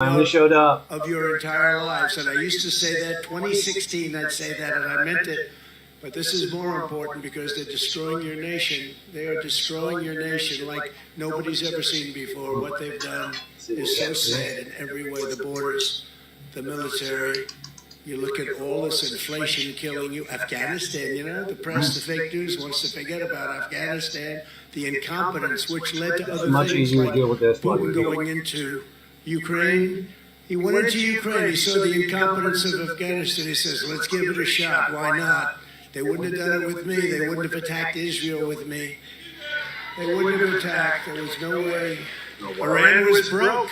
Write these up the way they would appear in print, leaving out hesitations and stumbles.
finally showed up. Of your entire lives. And I used to say that 2016, I'd say that, and I meant it. But this is more important because they're destroying your nation. They are destroying your nation like nobody's ever seen before. What they've done is so sad in every way. The borders, the military. You look at all this inflation killing you. Afghanistan, you know, the press, the fake news wants to forget about Afghanistan. The incompetence, which led to other things like Putin going into Ukraine. He went into Ukraine. He saw the incompetence of Afghanistan. He says, let's give it a shot. Why not? They wouldn't have done it with me. They wouldn't have attacked Israel with me. They wouldn't have attacked. There was no way. Iran was broke.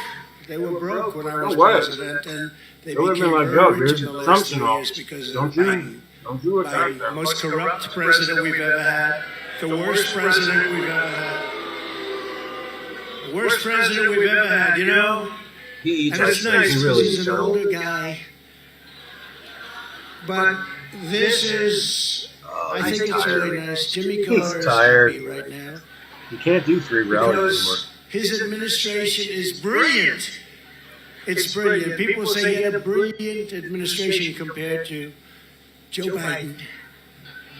They were broke when I was president, and they became very rich in the last 2 years because of Biden. The most corrupt president we've ever had. The worst president we've ever had. The worst president we've ever had, you know? He eats and it's nice because really he's an older guy. But this is, I think it's really nice. Jimmy Carter is happy right now. You can't do 3 rallies anymore. His administration is brilliant. It's brilliant. People say he had a brilliant administration compared to Joe Biden.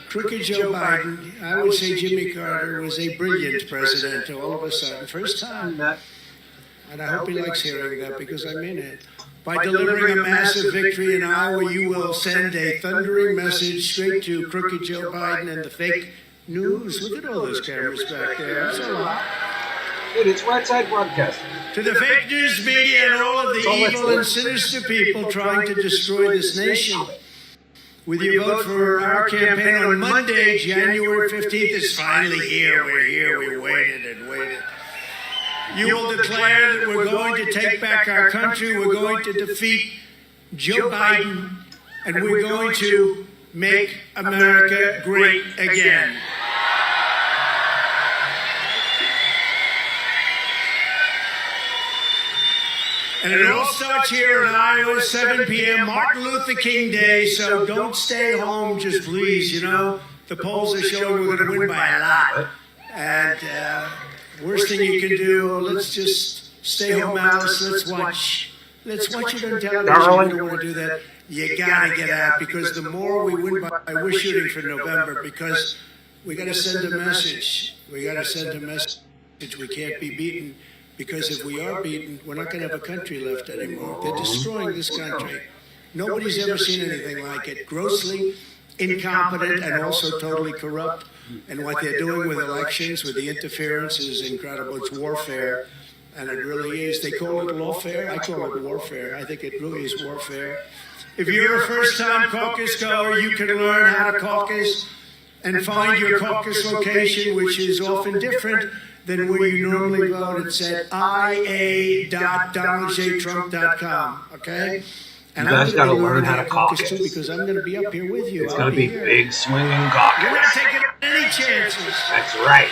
Crooked Joe Biden. I would say Jimmy Carter was a brilliant president all of a sudden. First time. And I hope he likes hearing that because I mean it. By delivering a massive victory in Iowa, you will send a thundering message straight to crooked Joe Biden and the fake news. Look at all those cameras back there. That's a lot. Dude, it's Right Side Broadcasting. To the fake news media and all of the evil and sinister people trying to destroy this nation. With your vote for our campaign on Monday, January 15th, it's finally here. We're here. We waited and waited. You will declare that we're going to take back our country, we're going to defeat Joe Biden, and we're going to make America great again. And it all starts here in Iowa, 7 p.m., Martin Luther King Day, so don't stay home, just please, you know. The polls are showing we're going to win by a lot. And worst thing you can do, let's just stay home, Alice. Let's watch it on television. You don't want to do that. You got to get out because the more we win by, we're shooting for November because we got to send a message. We got to send a message. We can't be beaten because if we are beaten, we're not going to have a country left anymore. They're destroying this country. Nobody's ever seen anything like it. Grossly incompetent and also totally corrupt. And what they're doing with elections, with the interference, is incredible. It's warfare, and it really is. They call it lawfare. I call it warfare. I think it really is warfare. If you're a first-time caucus goer, you can learn how to caucus and find your caucus location, which is often different than where you normally vote. It's at ia.donaldjtrump.com, okay? And you guys got to learn how to caucus too, because I'm going to be up here with you. It's going to be big swinging caucus. You're not taking any chances. That's right.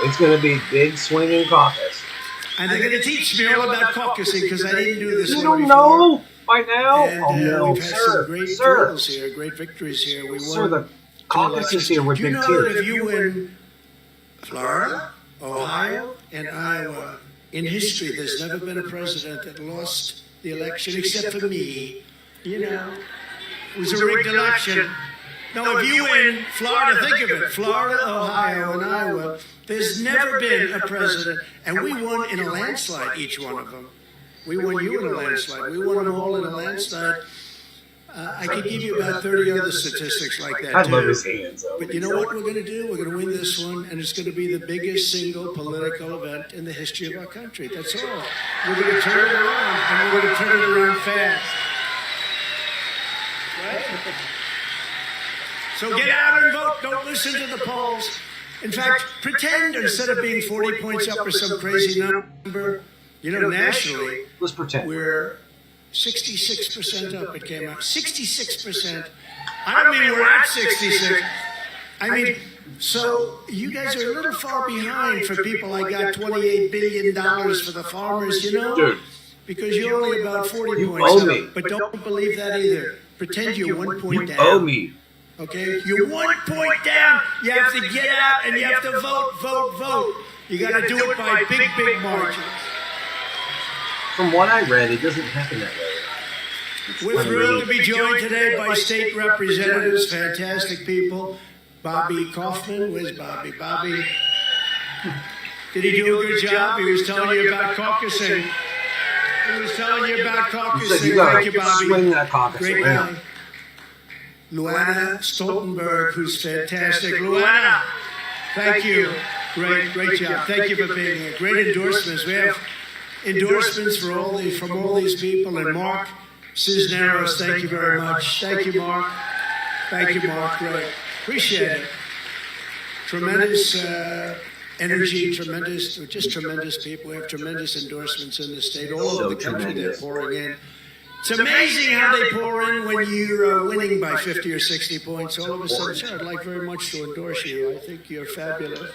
It's going to be big swinging caucus. And they're going to teach me all about caucusing because I didn't do this. You don't know by now? And, oh no, we've had some great drills here, great victories here. We won the caucuses here were big too. Do you know that if you win Florida, Ohio, and Iowa, in history, there's never been a president that lost the election except for me. You know, it was a rigged election. Now, if you win Florida, think of it, Florida, Ohio, and Iowa, there's never been a president, and we won in a landslide, each one of them. We won you in a landslide. We won them all in a landslide. I could give you about 30 other statistics like that, I too. love his hands. But you know what we're going to do? We're going to win this one, and it's going to be the biggest single political event in the history of our country. That's all. We're going to turn it around, and we're going to turn it around fast. Right? So get out and vote. Don't listen to the polls. In fact, pretend instead of being 40 points up or some crazy number, you know, nationally, let's pretend we're 66% up. It came out 66%. I don't mean we're at 66. I mean, so you guys are a little far behind for people like got $28 billion for the farmers, you know? Dude. Because you're only about 40 You points owe up. me. But don't believe that either. Pretend you're 1 point down. You owe me. Okay? You're 1 point down. You have to get out and you have to vote. You got to do it by big margins. From what I read, it doesn't happen that way. We're thrilled to be joined today by state representatives, fantastic people. Bobby Kaufman, where's Bobby? Bobby, did he do a good job? He was telling you about caucusing. He was telling you about caucusing. You gotta Thank you, Bobby. swing that caucus Great around. guy. Luana Stoltenberg, who's fantastic. Luana, thank you. Great job. Thank you for being here. Great endorsements. We have endorsements from all these people. And Mark Cisneros, thank you very much. Thank you, Mark. Thank you, Mark. Great. Appreciate it. Tremendous energy, tremendous people. We have tremendous endorsements in the state, all over the country. They're pouring in. It's amazing how they pour in when you're winning by 50 or 60 points. All of a sudden, sure, I'd like very much to endorse you. I think you're fabulous.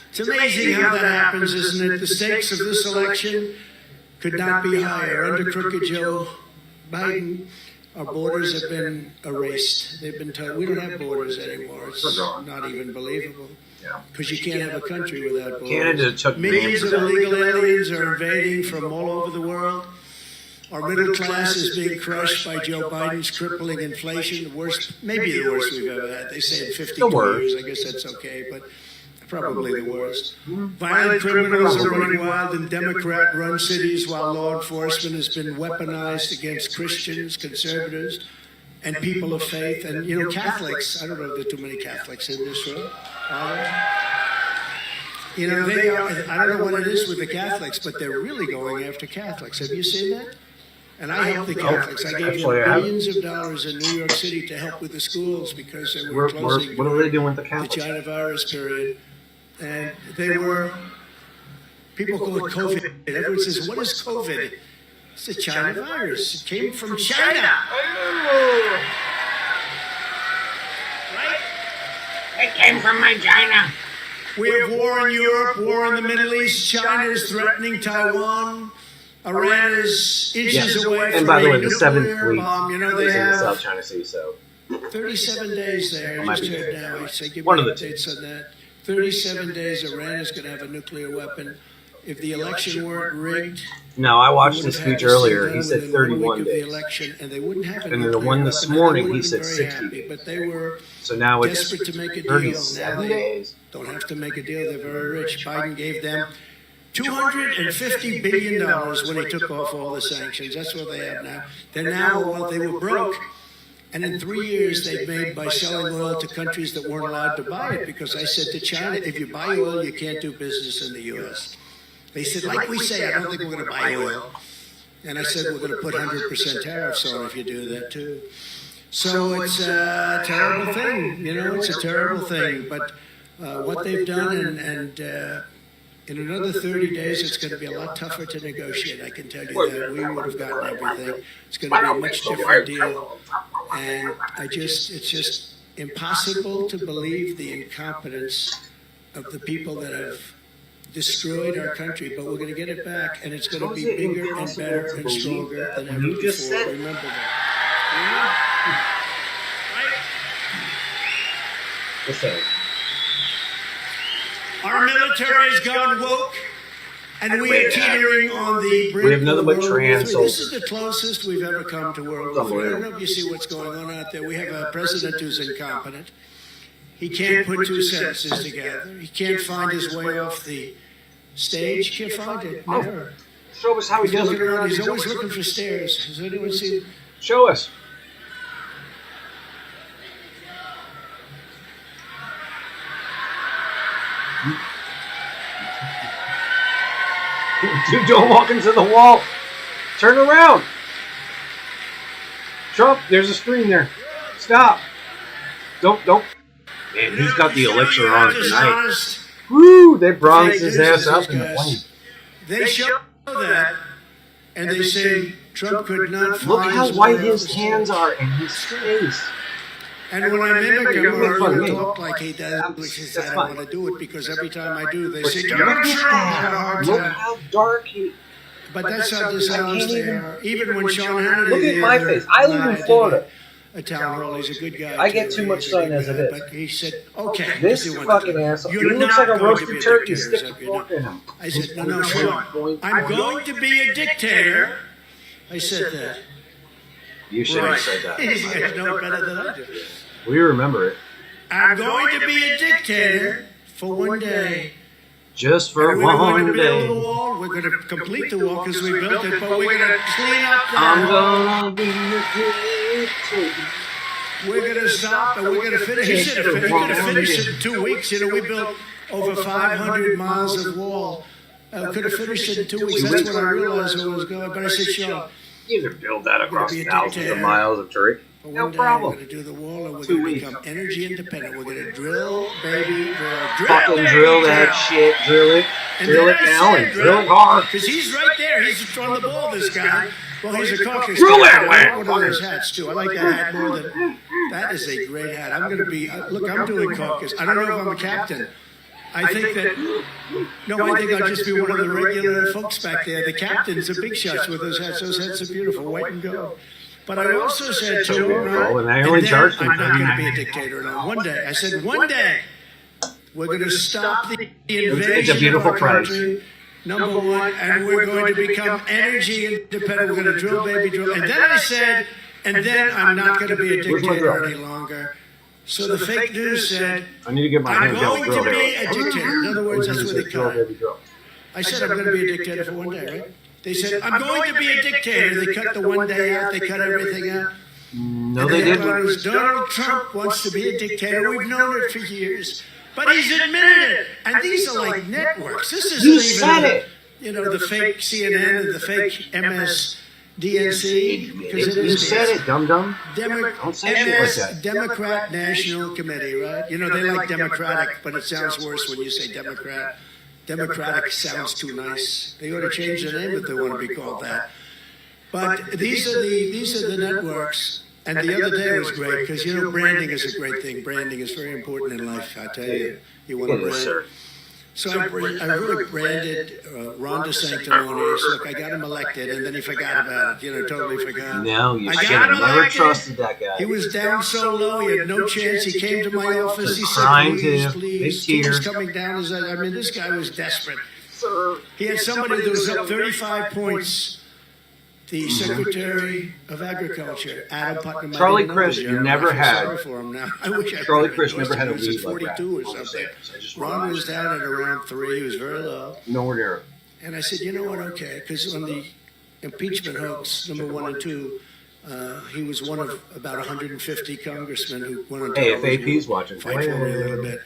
It's amazing how that happens, isn't it? The stakes of this election could not be higher. Under crooked Joe Biden, our borders have been erased. They've been told we don't have borders anymore. It's not even believable. Because you can't have a country without borders. Canada took Millions of illegal aliens are invading from all over the world. Our middle class is being crushed by Joe Biden's crippling inflation, the worst, maybe the worst we've ever had. They say in 52 years. I guess that's okay, but probably the worst. Violent criminals are running wild in Democrat-run cities while law enforcement has been weaponized against Christians, conservatives, and people of faith. And, you know, Catholics, I don't know if there are too many Catholics in this room. You know, they are, I don't know what it is with the Catholics, but they're really going after Catholics. Have you seen that? And I help the Catholics. I gave them billions of dollars in New York City to help with the schools because they were closing. What are they doing with the Catholics? The China virus period. And they were, people call it COVID. Everyone says, what is COVID? It's the China virus. It came from China. Right? It came from my China. We have war in Europe, war in the Middle East. China is threatening Taiwan. Iran is inches away from and by the way, a the Seventh nuclear Fleet bomb. You know, is they in the have South China Sea, so 37 days there. I might just be heard there. now. I say, give One me of the updates on that. 37 days, Iran is going to have a nuclear weapon. If the election weren't rigged, no, I watched his would have speech had this earlier. done He said within 1 week 31 of the days. election, and they wouldn't have a And then the nuclear one this weapon, and morning, they he wouldn't said be very 60 happy, days. but they were So now it's desperate to make a deal. Now 37 they days. don't have to make a deal. They're very rich. Biden gave them $250 billion when he took off all the sanctions. That's what they have now. They're now, well, they were broke. And in 3 years, they've made by selling oil to countries that weren't allowed to buy it. Because I said to China, if you buy oil, you can't do business in the U.S. They said, like we say, I don't think we're going to buy oil. And I said, we're going to put 100% tariffs on if you do that, too. So it's a terrible thing. You know, it's a terrible thing. But what they've done, and in another 30 days, it's going to be a lot tougher to negotiate. I can tell you that. We would have gotten everything. It's going to be a much different deal. And it's just impossible to believe the incompetence of the people that have destroyed our country. But we're going to get it back, and it's going to be bigger and better and stronger than ever before. Remember that. What's that? Our military has gone woke, and we are teetering on the brink. We have nothing but of World War trans III. This is soldiers. the closest we've ever come to World War III. I don't know if you see what's going on out there. We have a president who's incompetent. He can't put two sentences together. He can't find his way off the stage. He can't find it. Never. Show us how he He's does looking around. it. He's always looking for stairs. Has anyone seen? Show us. Dude, don't walk into the wall. Turn around. Trump, there's a screen there. Stop. Don't. Man, he's got the elixir on tonight. Woo, they bronzed his ass up in the plane. They show that, and they say Trump could not find Look how his white way off his the hands stage. are in his face. And when I mimic him or Fun, even me. talk like he does, which is I That's don't fine. want to do it because every time I do, they But say, look Donald at Trump had a that. hard Look time. how dark he. But that's how dishonest they are. Even when Sean Hannity... Look at the my other face. I live in night, Florida. a town hall. He's a good guy. I get too much He's a good sun as it guy, is. But he said, okay. This he wanted fucking to- asshole. He You're looks not like a going to be roasted turkey. dictator, Stick is a that- fork in him. I said, no, Sean. I'm going to be a dictator. I said that. You should have said that. These guys know better than I do. We remember it. I'm going to be a dictator for one day. Just for And we're going to one build the day. wall. We're going to complete the wall because we built it, but we're going to clean up I'm that. gonna be a dictator. We're going to stop and we're going to finish. He said he could have finished it in 2 weeks. You know, we built over 500 miles of wall. Could have finished it in 2 weeks. That's when I realized where I was going. But I said, Sean, You could build that across be a thousands dictator. of miles of turf. for No one day problem. we're going to do the wall and we're 2 going to weeks. become energy independent. We're going to drill, baby, drill. Fucking baby, drill that shit. Drill it. Drill it now and drill it hard. Because he's right there. He's on the ball, this guy. Well, he's a caucus. Drill guy. that I way. want one of those hats, too. I like that hat more than... That is a great hat. I'm going to be... Look, I'm doing caucus. I don't know if I'm a captain. I think that... No, I think I'll just be one of the regular folks back there. The captains are big shots with those hats. Those hats are beautiful, white and gold. But I also said to him, Oh, and I only charged him I'm not going to be a $39. dictator. No, one day. I said, one day, we're going to stop the It's invasion a beautiful of our price. country, number one, and we're going to become energy independent. We're going to drill, baby, drill. And then I said, and then I'm not going to be a Where's my dictator drill? any longer. So the fake news said, I need to get my I'm handheld going drill to be here. a dictator. In other words, that's what they Drill, call it. baby, drill. I said I'm going to be a dictator for one day, right? They said, I'm going to be a dictator. They cut the one day out. They cut everything out. No, And they the headline didn't. was, Donald Trump wants to be a dictator. We've known it for years. But he's admitted it. And these are like networks. This isn't You even, said it. You know, the fake CNN and the fake MSDNC. Because it You is said it, dum-dum. Don't say shit like MS, that. Democrat National Committee, right? You know, they like Democratic, but it sounds worse when you say Democrat. Democratic sounds too nice. They ought to change the name if they want to be called that. But these are the networks. And the other day was great because, you know, branding is a great thing. Branding is very important in life, I tell you. You want to Yes, brand. sir. So I really branded Ron DeSanctimonious. Look, I got him elected, and then he forgot about it. You know, totally forgot. No, you I should got have him never elected. trusted that guy. He was down so low, he had no chance. He came to my office. He said, Crying please, tears, please. big He was tears. coming down. I mean, this guy was desperate. He had somebody that was up 35 points. The Secretary of Agriculture, Adam Putnam. I Charlie didn't know Crist this yet. never I feel had- sorry for him now. I wish I Charlie could Crist have never had a endorsed him. He lead was like at that. 42 or I'm just something. saying. So I just Ron realized. was down at around 3. He was very low. Nowhere near it. And I said, you know what, okay, because on the impeachment hoax, number 1 and 2, he was one of about 150 congressmen who went on Hey, if television AP's watching, to fight for me a little bit.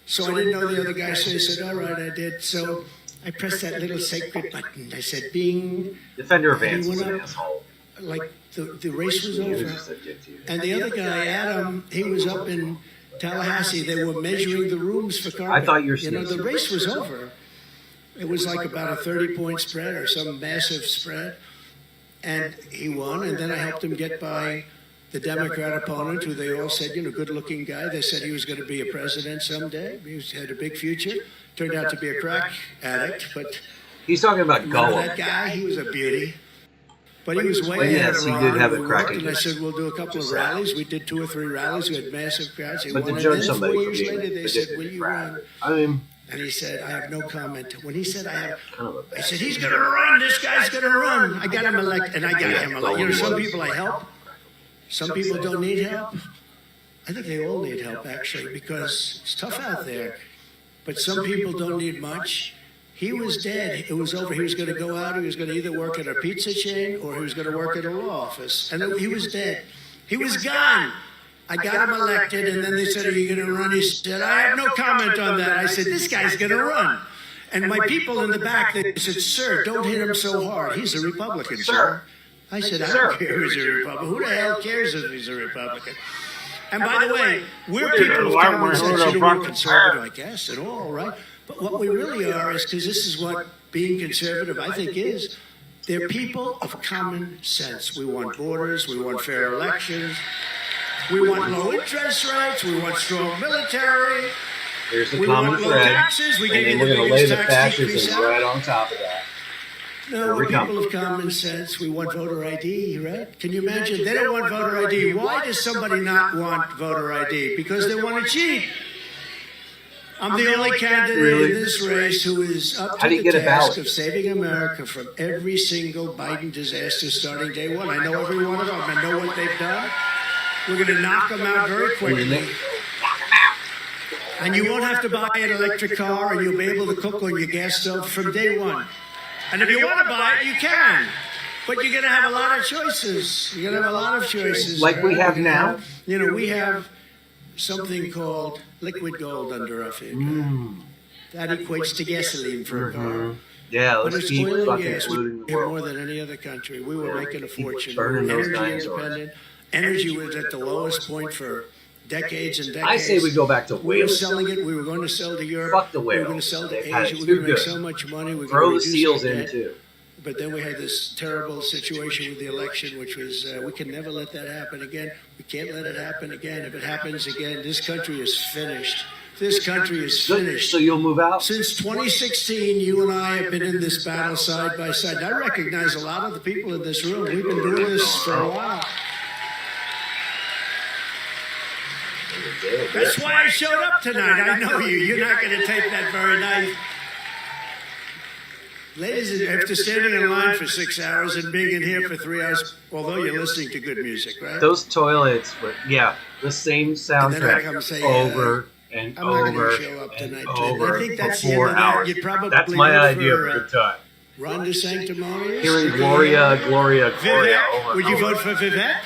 So I didn't know the other guy, so he said, all right, I did. So I pressed that little sacred button. I said, bing, Defender of Vance is an asshole. like the race was He was over. just a dick to you. And the other guy, Adam, he was up in Tallahassee. They were measuring the rooms for carbon. I thought you were You know, the serious. race was over. It was like about a 30-point spread or some massive spread. And he won, and then I helped him get by the Democrat opponent, who they all said, you know, good-looking guy. They said he was going to be a president someday. Had a big future. Turned out to be a crack addict, but He's talking about remember Gollum. that guy? He was a beauty. But he was way Well, ahead yes, of he Ron. did have We a crack worked, and I addiction. said, we'll do a couple of rallies. We did 2 or 3 rallies. We had massive crowds. He But won. to And judge then somebody 4 for years being later, they said, addicted will to you crack, run? I mean, And he said, I have no comment. When he said, kind of a I bad said, he's going to run. This guy's going to run. I got him elected, and I got him elected. You know, some people I help. Some people don't need help. I think they all need help, actually, because it's tough out there. But some people don't need much. He was dead. It was over. He was going to go out. He was going to either work at a pizza chain or he was going to work at a law office. And he was dead. He was gone. I got him elected, and then they said, are you going to run? He said, I have no comment on that. I said, this guy's going to run. And my people in the back, they said, sir, don't hit him so hard. He's a Republican, sir. I said, I don't care if he's a Republican. Who the hell cares if he's a Republican? And by the way, we're people of common sense. You know, we're conservative, I guess, and all, right? But what we really are is, because this is what being conservative, I think, is, they're people of common sense. We want borders. We want fair elections. We want low interest rates. We want strong military. Here's the We common want low thread, taxes. We and give then you we're the going to lay biggest the tax decrease fascism ever. right on top of that. No, we we're come. people of common sense. We want voter ID, right? Can you imagine? They don't want voter ID. Why does somebody not want voter ID? Because they want to cheat. I'm the only candidate in this race who is up How to do you the get a task ballot? of saving America from every single Biden disaster starting day one. I know every one of them. I know what they've done. We're going to knock them out very quickly. And you won't have to buy an electric car, and you'll be able to cook on your gas stove from day one. And if you want to buy it, you can. But you're going to have a lot of choices. You're going to have a lot of choices. Like we have now? You know, we have something called liquid gold under our feet. That equates to gasoline for a car. Yeah, But let's it's keep oil and fucking gas. polluting the We have more world. than any other country. We were making a fortune. burning those Energy dinosaurs. independent. Energy was at the lowest point for decades and decades. I say we go back to We were whales. selling it. We were going to sell to Europe. Fuck the We were going to whales. sell to They've had Asia. it We too were going to make good. so much money. We Throw the seals in too. But then we had this terrible situation with the election, which was we can never let that happen again. We can't let it happen again. If it happens again, this country is finished. This country is finished. So you'll move out? Since 2016, you and I have been in this battle side by side. And I recognize a lot of the people in this room. We've been doing this for a while. That's why I showed up tonight. I know you. You're not going to take that very nice. Ladies, after standing in line for 6 hours and being in here for 3 hours, although you're listening to good music, right? Those toilets were, yeah, the same And then I soundtrack come say, over and I'm not going over to show up and tonight. over I think that's for the end 4 of that. hours. You'd probably That's my vote idea of for, a good time. Ronda Sanctimonious. Hearing Gloria, Gloria, Gloria Vivek? over Would and you over. vote for Vivek?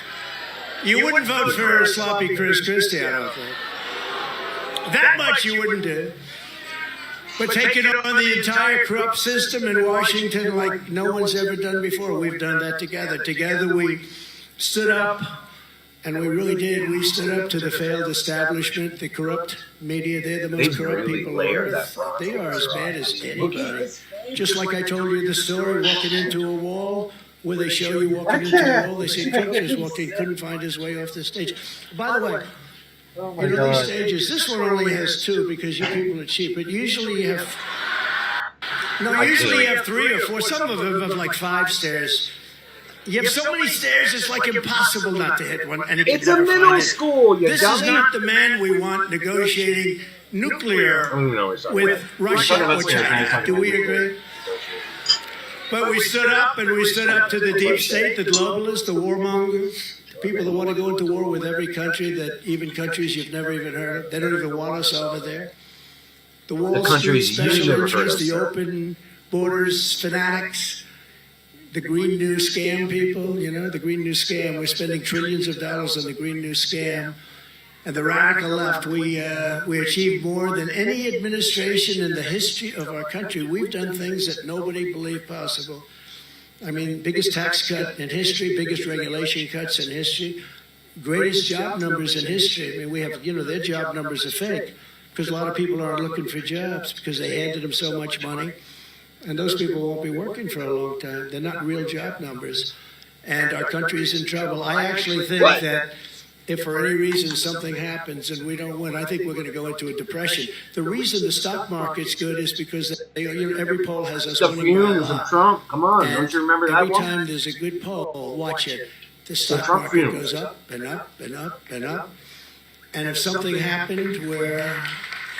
You wouldn't vote for Sloppy Chris Christie, I don't think. That much you wouldn't do. But taking on the entire corrupt system in Washington like no one's ever done before, we've done that together. Together we stood up, and we really did. We stood up to the failed establishment, the corrupt media. They're the most They corrupt really people on layer earth. that They are as bad as anybody. Just like I told you the story, walking into a wall, where they show you walking into a wall, they see pictures walking, couldn't find his way off the stage. By the way, you know, these stages, this one only has 2 because you people are cheap, but usually you have, usually you have 3 or 4, some of them have like 5 stairs. You have so many stairs, it's like impossible not to hit one. And if It's you a never middle find it. school, you This dummy. is not the man we want negotiating nuclear with Russia or China. Do we agree? But we stood up, and we stood up to the deep state, the globalists, the warmongers, the people that want to go into war with every country, that even countries you've never even heard of. They don't even want us over there. The Wall Street countries you've special never heard interests, of, the sir. open borders fanatics, the Green New Scam people, you know, the Green New Scam. We're spending trillions of dollars on the Green New Scam. And the radical left, we achieved more than any administration in the history of our country. We've done things that nobody believed possible. I mean, biggest tax cut in history, biggest regulation cuts in history, greatest job numbers in history. I mean, we have, you know, their job numbers are fake because a lot of people aren't looking for jobs because they handed them so much money. And those people won't be working for a long time. They're not real job numbers. And our country is in trouble. I actually think that if for any reason something happens and we don't win, I think we're going to go into a depression. The reason the stock market's good is because every poll has us The winning by a fumes of lot. Trump. Come on, And don't you remember that every one? time there's a good poll, watch it. The stock Trump market fumes. goes up and up and up and up. And if something happened where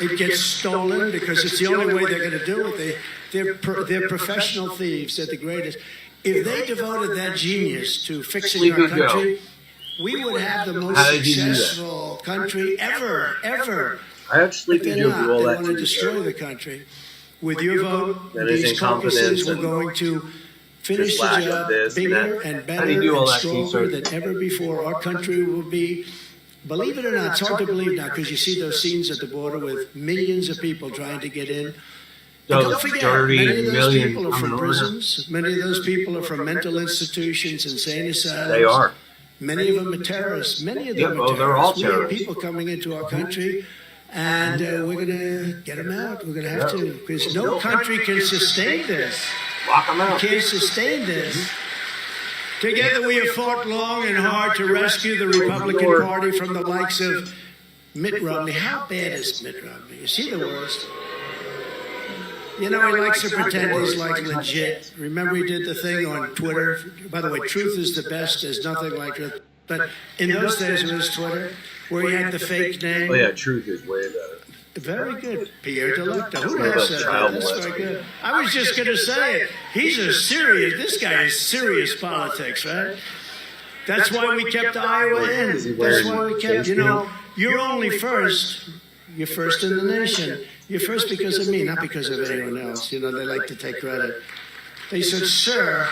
it gets stolen, because it's the only way they're going to do it, they're professional thieves. They're the greatest. If they devoted that genius to fixing our Sleepy Joe. country, we would have the most How did he do that? successful country ever. I had But Sleepy they're Joe not. do all They that want to too. destroy the country. With your vote, That is these caucuses incompetence were and going to finish just the lack of job this and bigger that. and How do better you do all and that, Keith, stronger sir? than ever before. Our country will be, believe it or not, it's hard to believe now because you see those scenes at the border with millions of people trying to get in. And Those don't forget, dirty many of those million people are coming from over. prisons. Many of those people are from mental institutions, insane asylums. They are. Many of them are terrorists. Many of them Yeah, are well, they're all terrorists. We have terrorists. people coming into our country, and we're going to get them out. We're going to have to, because no country can sustain this. Lock them out. Can't sustain this. Together we have fought long and hard to rescue the Republican Party from the likes of Mitt Romney. How bad is Mitt Romney? Is he the worst? You know, he likes to pretend he's like legit. Remember he did the thing on Twitter? By the way, truth is the best. There's nothing like truth. But in those days it was Twitter, where he had the fake name. Oh yeah, truth is way better. Very good. Pierre Delecto. Who has said that? That's very good. I was just going to say it. This guy is serious politics, right? That's why we kept Iowa in. That's why we kept, you're only first. You're first in the nation. You're first because of me, not because of anyone else. They like to take credit. They said, Sir,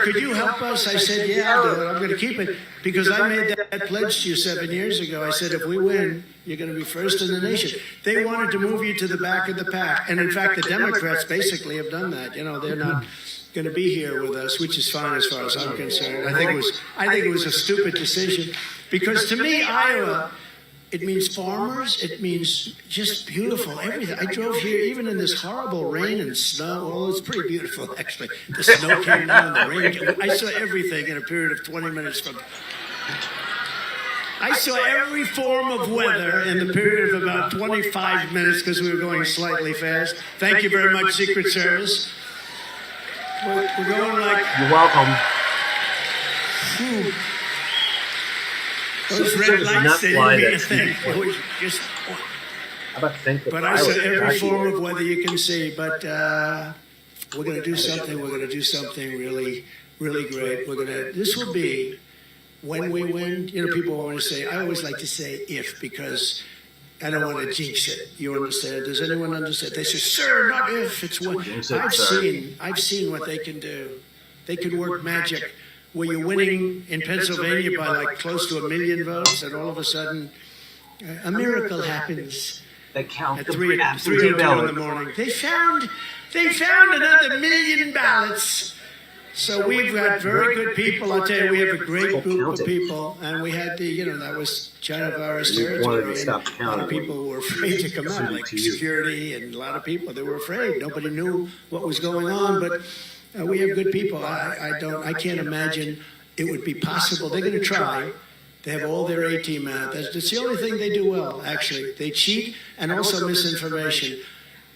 could you help us? I said, yeah, I'll do it. I'm going to keep it. Because I made that pledge to you 7 years ago. I said, if we win, you're going to be first in the nation. They wanted to move you to the back of the pack. And in fact, the Democrats basically have done that. They're not going to be here with us, which is fine as far as I'm concerned. I think it was a stupid decision. Because to me, Iowa, it means farmers. It means just beautiful, everything. I drove here even in this horrible rain and snow. Well, it's pretty beautiful, actually. The snow came down, the rain. I saw everything in a period of 20 minutes. I saw every form of weather in the period of about 25 minutes because we were going slightly fast. Thank you very much, Secret Service. We're going like... You're welcome. Whew. Those red lights, they didn't mean a thing. But I said every form of weather you can see. But we're going to do something. We're going to do something really, really great. This will be when we win. People want to say. I always like to say if because I don't want to jinx it. You understand? Does anyone understand? They say, "Sir, not if. It's when." I've seen what they can do. They can work magic. Where you're winning in Pennsylvania by like close to 1 million votes, and all of a sudden, a miracle happens. They count at 3:02 in the morning. They found another 1 million ballots. So we've got very good people. I'll tell you, we have a great group of people, and we had that was China virus territory. And a lot of people were afraid to come out, like security, and a lot of people they were afraid. Nobody knew what was going on, but. We have good people. I can't imagine it would be possible. They're going to try. They have all their A-team out. That's the only thing they do well, actually. They cheat and also misinformation.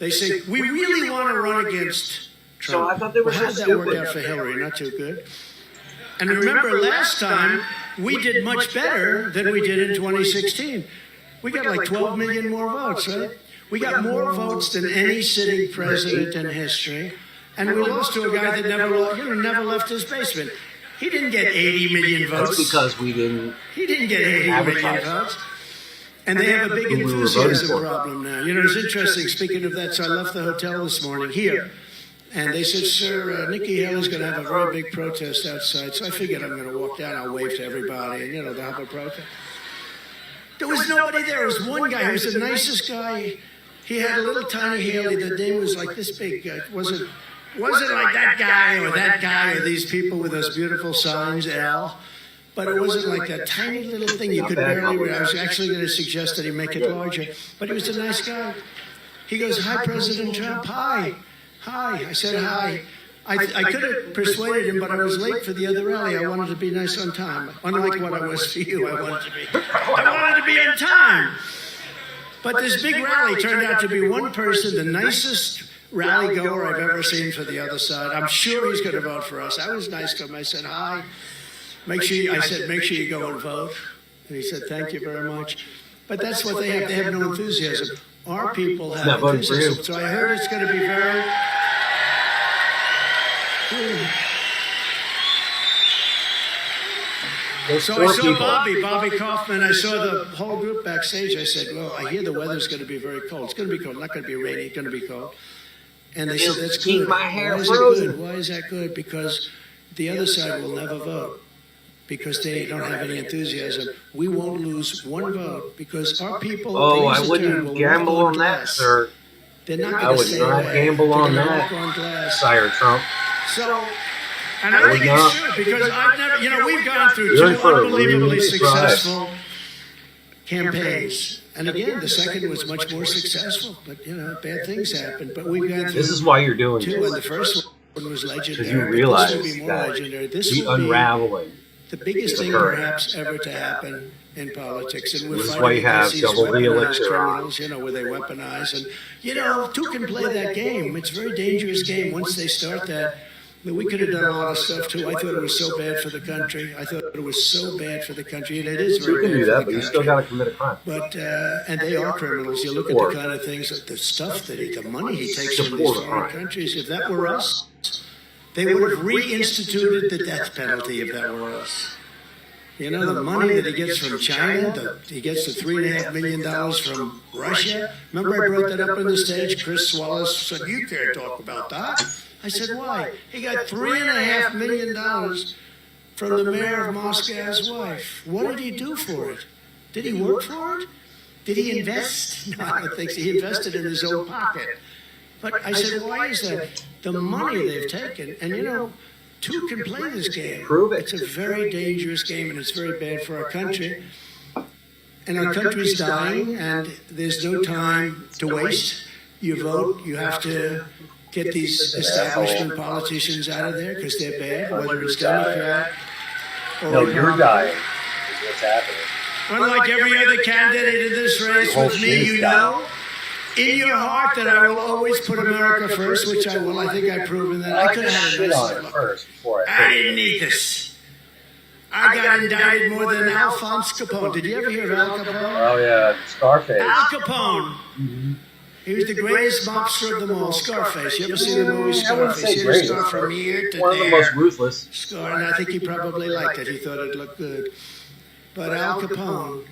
They say, we really want to run against Trump. So I thought they were how did that work out for Hillary? Not too good. And remember, last time, we did much better than we did in 2016. We got like 12 million more votes, right? We got more votes than any sitting president in history. And we lost to a guy that never left his basement. He didn't get 80 million votes. That's because we didn't. He didn't get 80 million votes. And they have a big enthusiasm problem now. It's interesting, speaking of that, so I left the hotel this morning here. And they said, Sir, Nikki Haley's going to have a very big protest outside. So I figured I'm going to walk down, I'll wave to everybody, and, they'll have a protest. There was nobody there. There was one guy who was the nicest guy. He had a little tiny Haley. The name was like this big. It wasn't like that guy or these people with those beautiful signs, Al. But it wasn't like that tiny little thing you could barely read. I was actually going to suggest that he make it larger. But he was a nice guy. He goes, hi, President Trump. Hi. I said, hi. I could have persuaded him, but I was late for the other rally. I wanted to be nice on time. Unlike what I was for you, I wanted to be on time. But this big rally turned out to be one person, the nicest rally goer I've ever seen for the other side. I'm sure he's going to vote for us. I was nice to him. I said, hi. Make sure you go and vote. And he said, thank you very much. But that's what they have. They have no enthusiasm. Our people have enthusiasm. So I heard it's going to be very... So I saw Bobby Kaufman. I saw the whole group backstage. I said, well, I hear the weather's going to be very cold. It's going to be cold. Not going to be rainy. It's going to be cold. And they said, that's good. Why is it good? Why is that good? Because the other side will never vote because they don't have any enthusiasm. We won't lose one vote because our people... Oh, I wouldn't gamble on that, sir. They're not going to say that. I would not gamble on that, Sire Trump. So... And I think it's true because I've never, we've gone through two unbelievably successful campaigns. And again, the second was much more successful, but bad things happened. But we've gone through this is why you're doing two, this. and the first one was legendary. Because you realize this will be more that legendary. the unraveling, the biggest thing perhaps ever to happen in politics, and we're This is fighting why you have against these double the weaponized elixir on. criminals, where they weaponize, and two can play that game. It's a very dangerous game once they start that. We could have done a lot of stuff too. I thought it was so bad for the country. I thought it was so bad for the country, and it is You very can bad do for that, the but you country. still got to commit a crime. But and they are criminals. You look at the kind of things, the stuff that the money he takes from these foreign countries. If that were us, they would have reinstituted the death penalty. If that were us, the money that he gets from China, he gets the $3.5 million from Russia. Remember, I brought that up on the stage. Chris Wallace said, "You can't talk about that." I said, "Why?" He got $3.5 million from the mayor of Moscow's wife. What did he do for it? Did he work for it? Did he invest? No, I don't think so. He invested in his own pocket. But I said, why is that? The money they've taken, and two can play this game. Prove it. It's a very dangerous game, and it's very bad for our country. And our country's dying, and there's no time to waste. You vote, you have to get these establishment politicians out of there because they're bad, whether it's Democrat or No, you're dying. Is what's happening. Unlike every other candidate in this race with me, in your heart that I will always put America first, which I will. I think I've proven that. I could have had shit on it first before I didn't need this. I got indicted more than Alphonse Capone. Did you ever hear of Al Capone? Oh yeah, Scarface. Al Capone. He was the greatest mobster of them all. Scarface. You ever see the movie Scarface? He had a scar from here to One of the there. most ruthless. Scar, and I think he probably liked it. He thought it looked good. But Al Capone.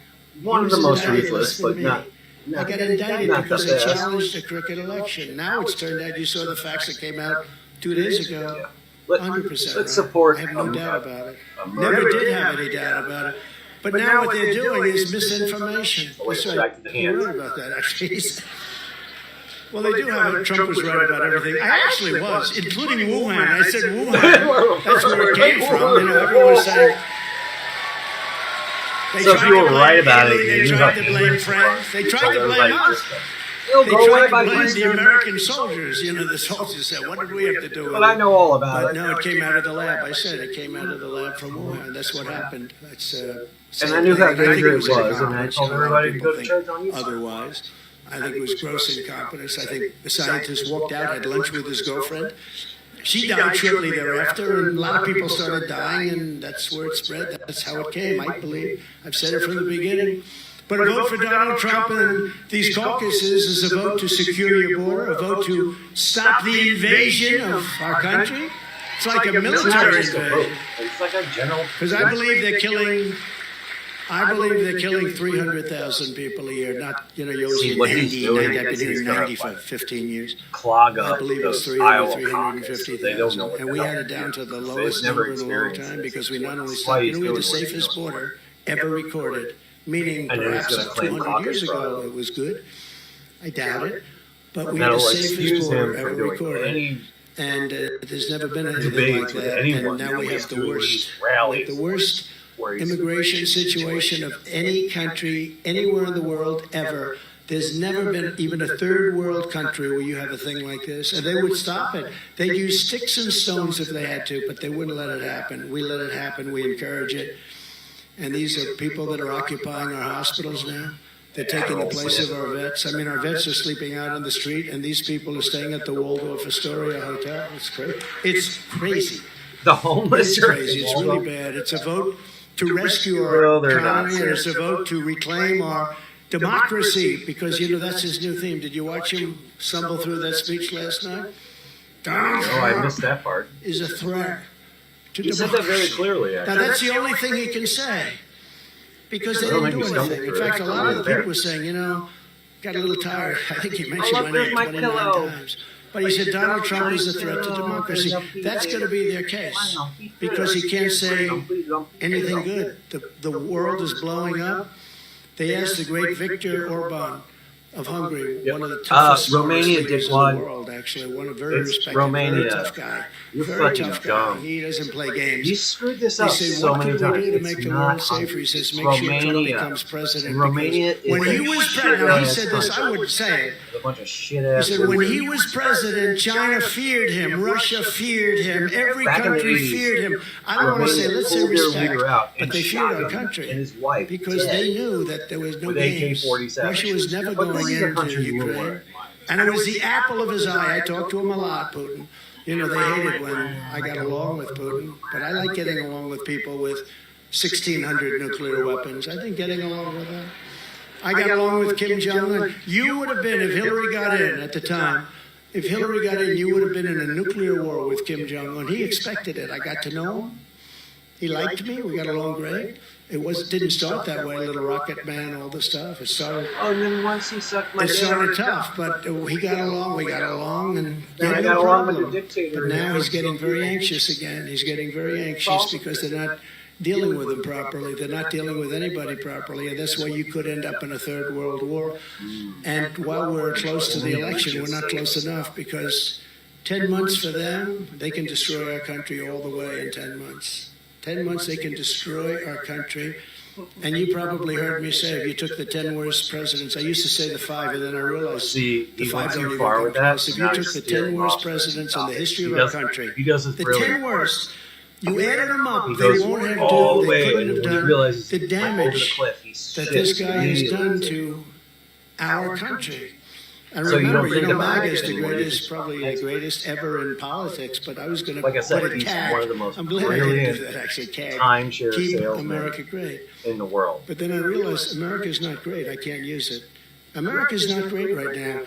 One of the most ruthless, but I not got indicted not because the I best. challenged a crooked election. Now it's turned out, you saw the facts that came out 2 days ago. Let, 100%. let's support I have no doubt about it. a Never murderer. did have any doubt about it. But now what they're doing is misinformation. Wait, That's back right. to the You're hands. right about that, actually. Well, they do have it. Trump was right about everything. I actually was, including Wuhan. I said Wuhan. That's where it came from. Everyone was saying. They So if tried you to were blame right about Italy, it, they you tried know, to blame France. They tried to blame us. It'll They go away tried by to blame the Easter. American soldiers. The soldiers said, "What did we have to do with But I it?" know all about But it. no, it came out of the lab. I said it came out of the lab from Wuhan. That's what happened. That's. And I knew how I think dangerous it was, and I incompetence. told A lot of everybody to people go to think church on YouTube. Otherwise, I think it was gross incompetence. I think the scientist walked out, had lunch with his girlfriend. She died shortly thereafter, and a lot of people started dying, and that's where it spread. That's how it came, I believe. I've said it from the beginning. But a vote for Donald Trump in these caucuses is a vote to secure your border, a vote to stop the invasion of our country. It's like a military invasion. It's like a general. Because I believe they're killing 300,000 people a year. Not, you always See hear what he's 90, doing 90, I've been is he's hearing gonna 90 for 15 years. Clog I up believe it's the Iowa 350,000. caucus. They don't know what And the we hell had it they're down to doing. the They've lowest never number in a long experienced time this. because we not only That's why stopped, he's we had the doing what he's safest doing. border ever recorded, meaning And then he's perhaps gonna claim 200 years caucus ago fraud. it was good. I doubt it. But we And had the that'll safest excuse border him ever from doing recorded. any And there's never been anything debate like with that. anyone. And now we He's have the doing worst, these rallies the worst where he's- immigration situation of any country anywhere in the world ever. There's never been even a third world country where you have a thing like this, and they would stop it. They'd use sticks and stones if they had to, but they wouldn't let it happen. We let it happen. We encourage it. And these are people that are occupying our hospitals now. They're taking the place of our vets. I mean, our vets are sleeping out on the street, and these people are staying at the Waldorf Astoria Hotel. It's crazy. It's crazy. The homeless It's are crazy. It's really bad. It's a vote to rescue Well, our they're not economy, and it's a vote to reclaim our democracy, because, that's his new theme. Did you watch him stumble through that speech last night? Donald Oh, I Trump missed that part. is a threat to He said that very democracy. clearly, Now, actually. that's the only thing he can say, because they I don't didn't think do he stumbled anything. In through it. fact, a lot of the Fair. people were saying, got a little tired. I think he mentioned my where's name my 29 pillow? times. But he said Donald Trump is a threat to democracy. That's going to be their case, because he can't say anything good. The world is blowing up. They asked the great Viktor Orban of Hungary, one of the toughest Romania, leaders in Dickwad. the world, actually, one of very It's respected, Romania. very tough guy. You're Very fucking tough guy. dumb. He doesn't play games. You screwed this They up say, so what many could times. we do to It's make the not world safer? He says, make sure Trump Romania. becomes president. Romania because when is he a was president, now he shit-ass said this, I country. wouldn't say it, a bunch of shit He ass. said when he was president, China feared him, Russia feared him, every Back in the country 80s, feared him. I don't want to say let's say pulled their respect, leader out but and they shot feared our him country and his wife because dead they knew that there was no with games. AK-47. Russia was never But going this is the into country you Ukraine. were. And it was the apple of his eye. I talked to him a lot, Putin. You know, they hated when I got along with Putin, but I like getting along with people with 1,600 nuclear weapons. I think getting along with them. I got along with Kim Jong-un. You would have been, if Hillary got in at the time, if Hillary got in, you would have been in a nuclear war with Kim Jong-un. He expected it. I got to know him. He liked me. We got along great. Didn't start that way, Little Rocket Man, all the stuff. It started. Oh, and then once he sucked my It dick. started tough, but he got along. We got along, and Then I had got no along with problem. the dictator. But now he's getting very anxious again. He's getting very anxious because they're not dealing with him properly. They're not dealing with anybody properly, and that's why you could end up in a third world war. And while we're close to the election, we're not close enough because 10 months for them, they can destroy our country all the way in 10 months. 10 months they can destroy our country. And you probably heard me say, if you took the 10 worst presidents, I used to say the 5, and then I realized See, the he 5 went don't too even far come with that. close. If Now you he's took the steering 10 worst off. presidents in the history He of our does- country, He does it the brilliant. 10 worst, you added them up, He they goes won't have all the done, they way, couldn't and have when he done realizes the he's over the damage cliff, he's that shit this guy has immediately. done to our country. And So you don't remember, think about MAGA it is the anymore. greatest, probably the greatest ever in politics, but I was going to Like I said, put a he's tag. one of the most I'm glad I didn't brilliant do that, actually, tag. timeshare Keep salesmen America great. in the world. But then I realized America's not great. I can't use it. America's not great right now.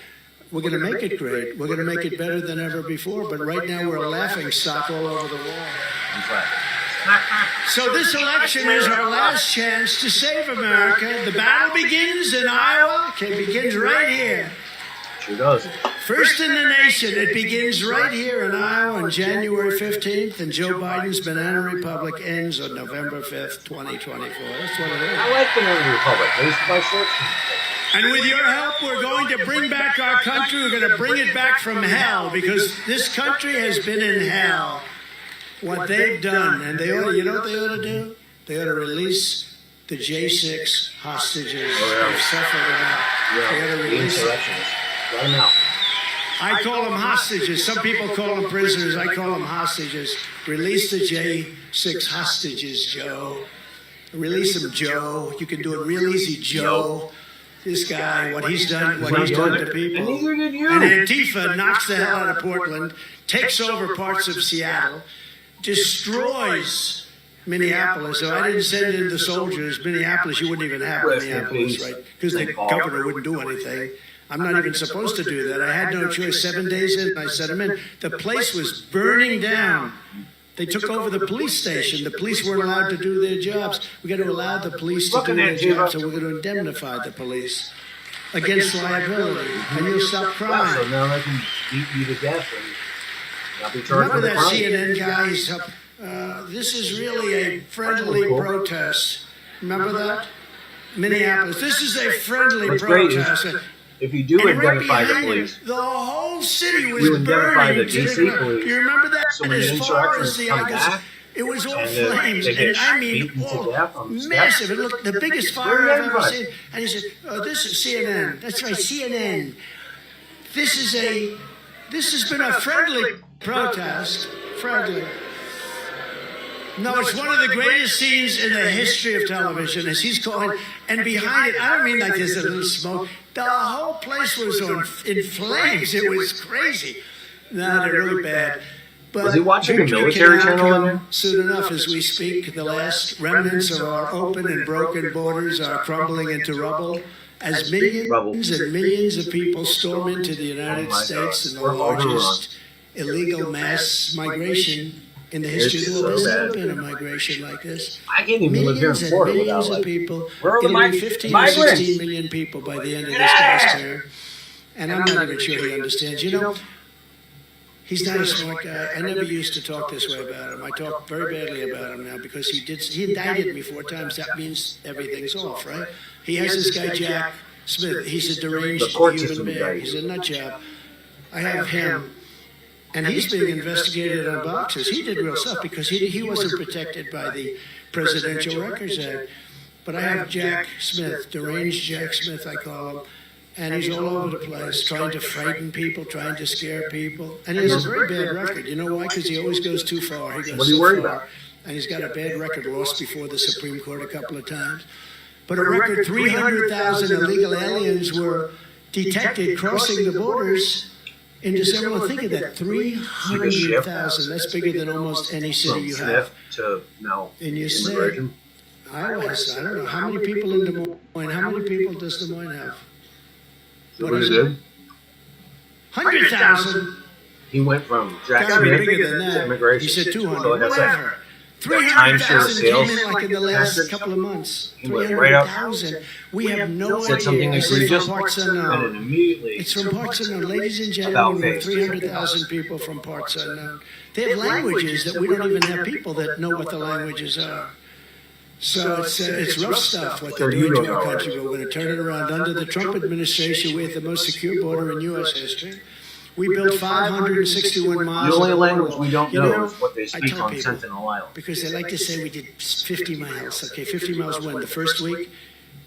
We're going to make it great. We're going to make it better than ever before. But right now we're a laughing stock all over the world. He's like, So this election is our last chance to save America. The battle begins in Iowa. It begins right here. sure does. First in the nation. It begins right here in Iowa on January 15th. And Joe Biden's Banana Republic ends on November 5th, 2024. That's what it is. I like the Banana Republic. At least my shorts. And with your help, we're going to bring back our country. We're going to bring it back from hell because this country has been in hell. What they've done, and they ought, you know what they ought to do? They ought to release the J6 hostages. They've suffered enough. They ought to The release them. insurrectionists. Let him out. I call them hostages. Some people call them prisoners. I call them hostages. Release the J6 hostages, Joe. Release them, Joe. You can do it real easy, Joe. This guy, what he's done to people. And neither did you. And Antifa knocks the hell out of Portland, takes over parts of Seattle, destroys Minneapolis. So I didn't send in the soldiers. Minneapolis, you wouldn't even have Rest in Minneapolis, peace. right? Because the governor wouldn't do anything. I'm not even supposed to do that. I had no choice. 7 days in, I sent them in. The place was burning down. They took over the police station. The police weren't allowed to do their jobs. We got to allow the police to do their jobs, so we're going to indemnify the police against liability. And you'll stop So crying. now they can beat you to death and not be charged Remember with a that crime. CNN guy? He's up. This is really a friendly protest. Remember that? Minneapolis. This is a friendly What's great is protest. if you do And right identify the behind him, police, the whole city was You identify burning. the to DC the ground. police. You remember that? So And when the as far as insurrectionists the come August, back, it was all and flames, they get and I mean, beaten to all death on the steps. massive. It looked the biggest fire Where I've ever everybody? seen. And he said, "Oh, this is CNN. That's right, CNN. This has been a friendly protest. Friendly." No, it's one of the greatest scenes in the history of television, as he's calling. And behind it, I don't mean like there's a little smoke. The whole place was in flames. It was crazy. No, they're really bad. But Was he watching the victory military cannot channel in come there? soon enough as we speak. The last remnants of our open and broken borders are crumbling into rubble. As millions and millions of people storm into the United Oh my States God. in the We're overrun. largest illegal mass migration in the history of the It's world. so There's never bad. been a migration like this. I can't even live here in Millions and Florida millions without of like. people. Where are the It'll be 15 or migrants? 16 million people by the end of this guy's term. And I'm not even sure he understands. You know, he's not a smart guy. I never used to talk this way about him. I talk very badly about him now because he indicted me 4 times. That means everything's off, right? He has this guy, Jack Smith. He's a deranged The court human system being. indicted. He's a nut job. I have him. And he's being investigated on boxes. He did real stuff because he wasn't protected by the Presidential Records Act. But I have Jack Smith, deranged Jack Smith, I call him. And he's all over the place, trying to frighten people, trying to scare people. And he has a very bad record. You know why? Because he always goes too far. He goes What are you so worried far. about? And he's got a bad record, lost before the Supreme Court a couple of times. But a record 300,000 illegal aliens were detected crossing the borders in December. Well, think of that, 300,000. That's bigger than almost any city you have to now in your city. immigration. Iowa has, I don't know, how many people in Des Moines? How many people does Des Moines have? What is it? 100,000. He went from Jack Gotta be Smith bigger than to that. immigration. He said 200. So like I said, Whatever. timeshare 300,000 sales came in like in the last message, couple of months. he went right up, 300,000. We have no said something idea. I said egregious, from parts and unknown. then immediately It's from parts unknown. Ladies and About gentlemen, we have face. 300,000 people from parts unknown. They have languages that we don't even have people that know what the languages are. So it's rough stuff what they're doing to our country, but we're going to turn it around. Under the Trump administration, we have the most secure border in U.S. history. We built 561 miles. the only of language border. we don't You know is what they I speak tell on people, Sentinel Island. because they like to say we did 50 miles. Okay, 50 miles when? The first week?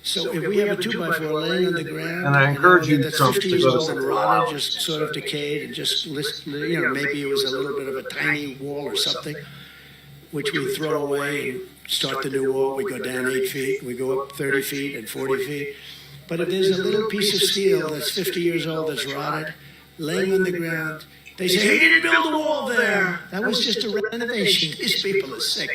So if we have a 2x4 laying on the ground, And I encourage you, that's Trump, 50 to years go to old and Central rotted, Island. just sort of decayed, and just maybe it was a little bit of a tiny wall or something, which we throw away and start the new wall. We go down 8 feet, we go up 30 feet and 40 feet. But if there's a little piece of steel that's 50 years old that's rotted, laying on the ground, they say, he didn't build a wall there. That was just a renovation. These people are sick.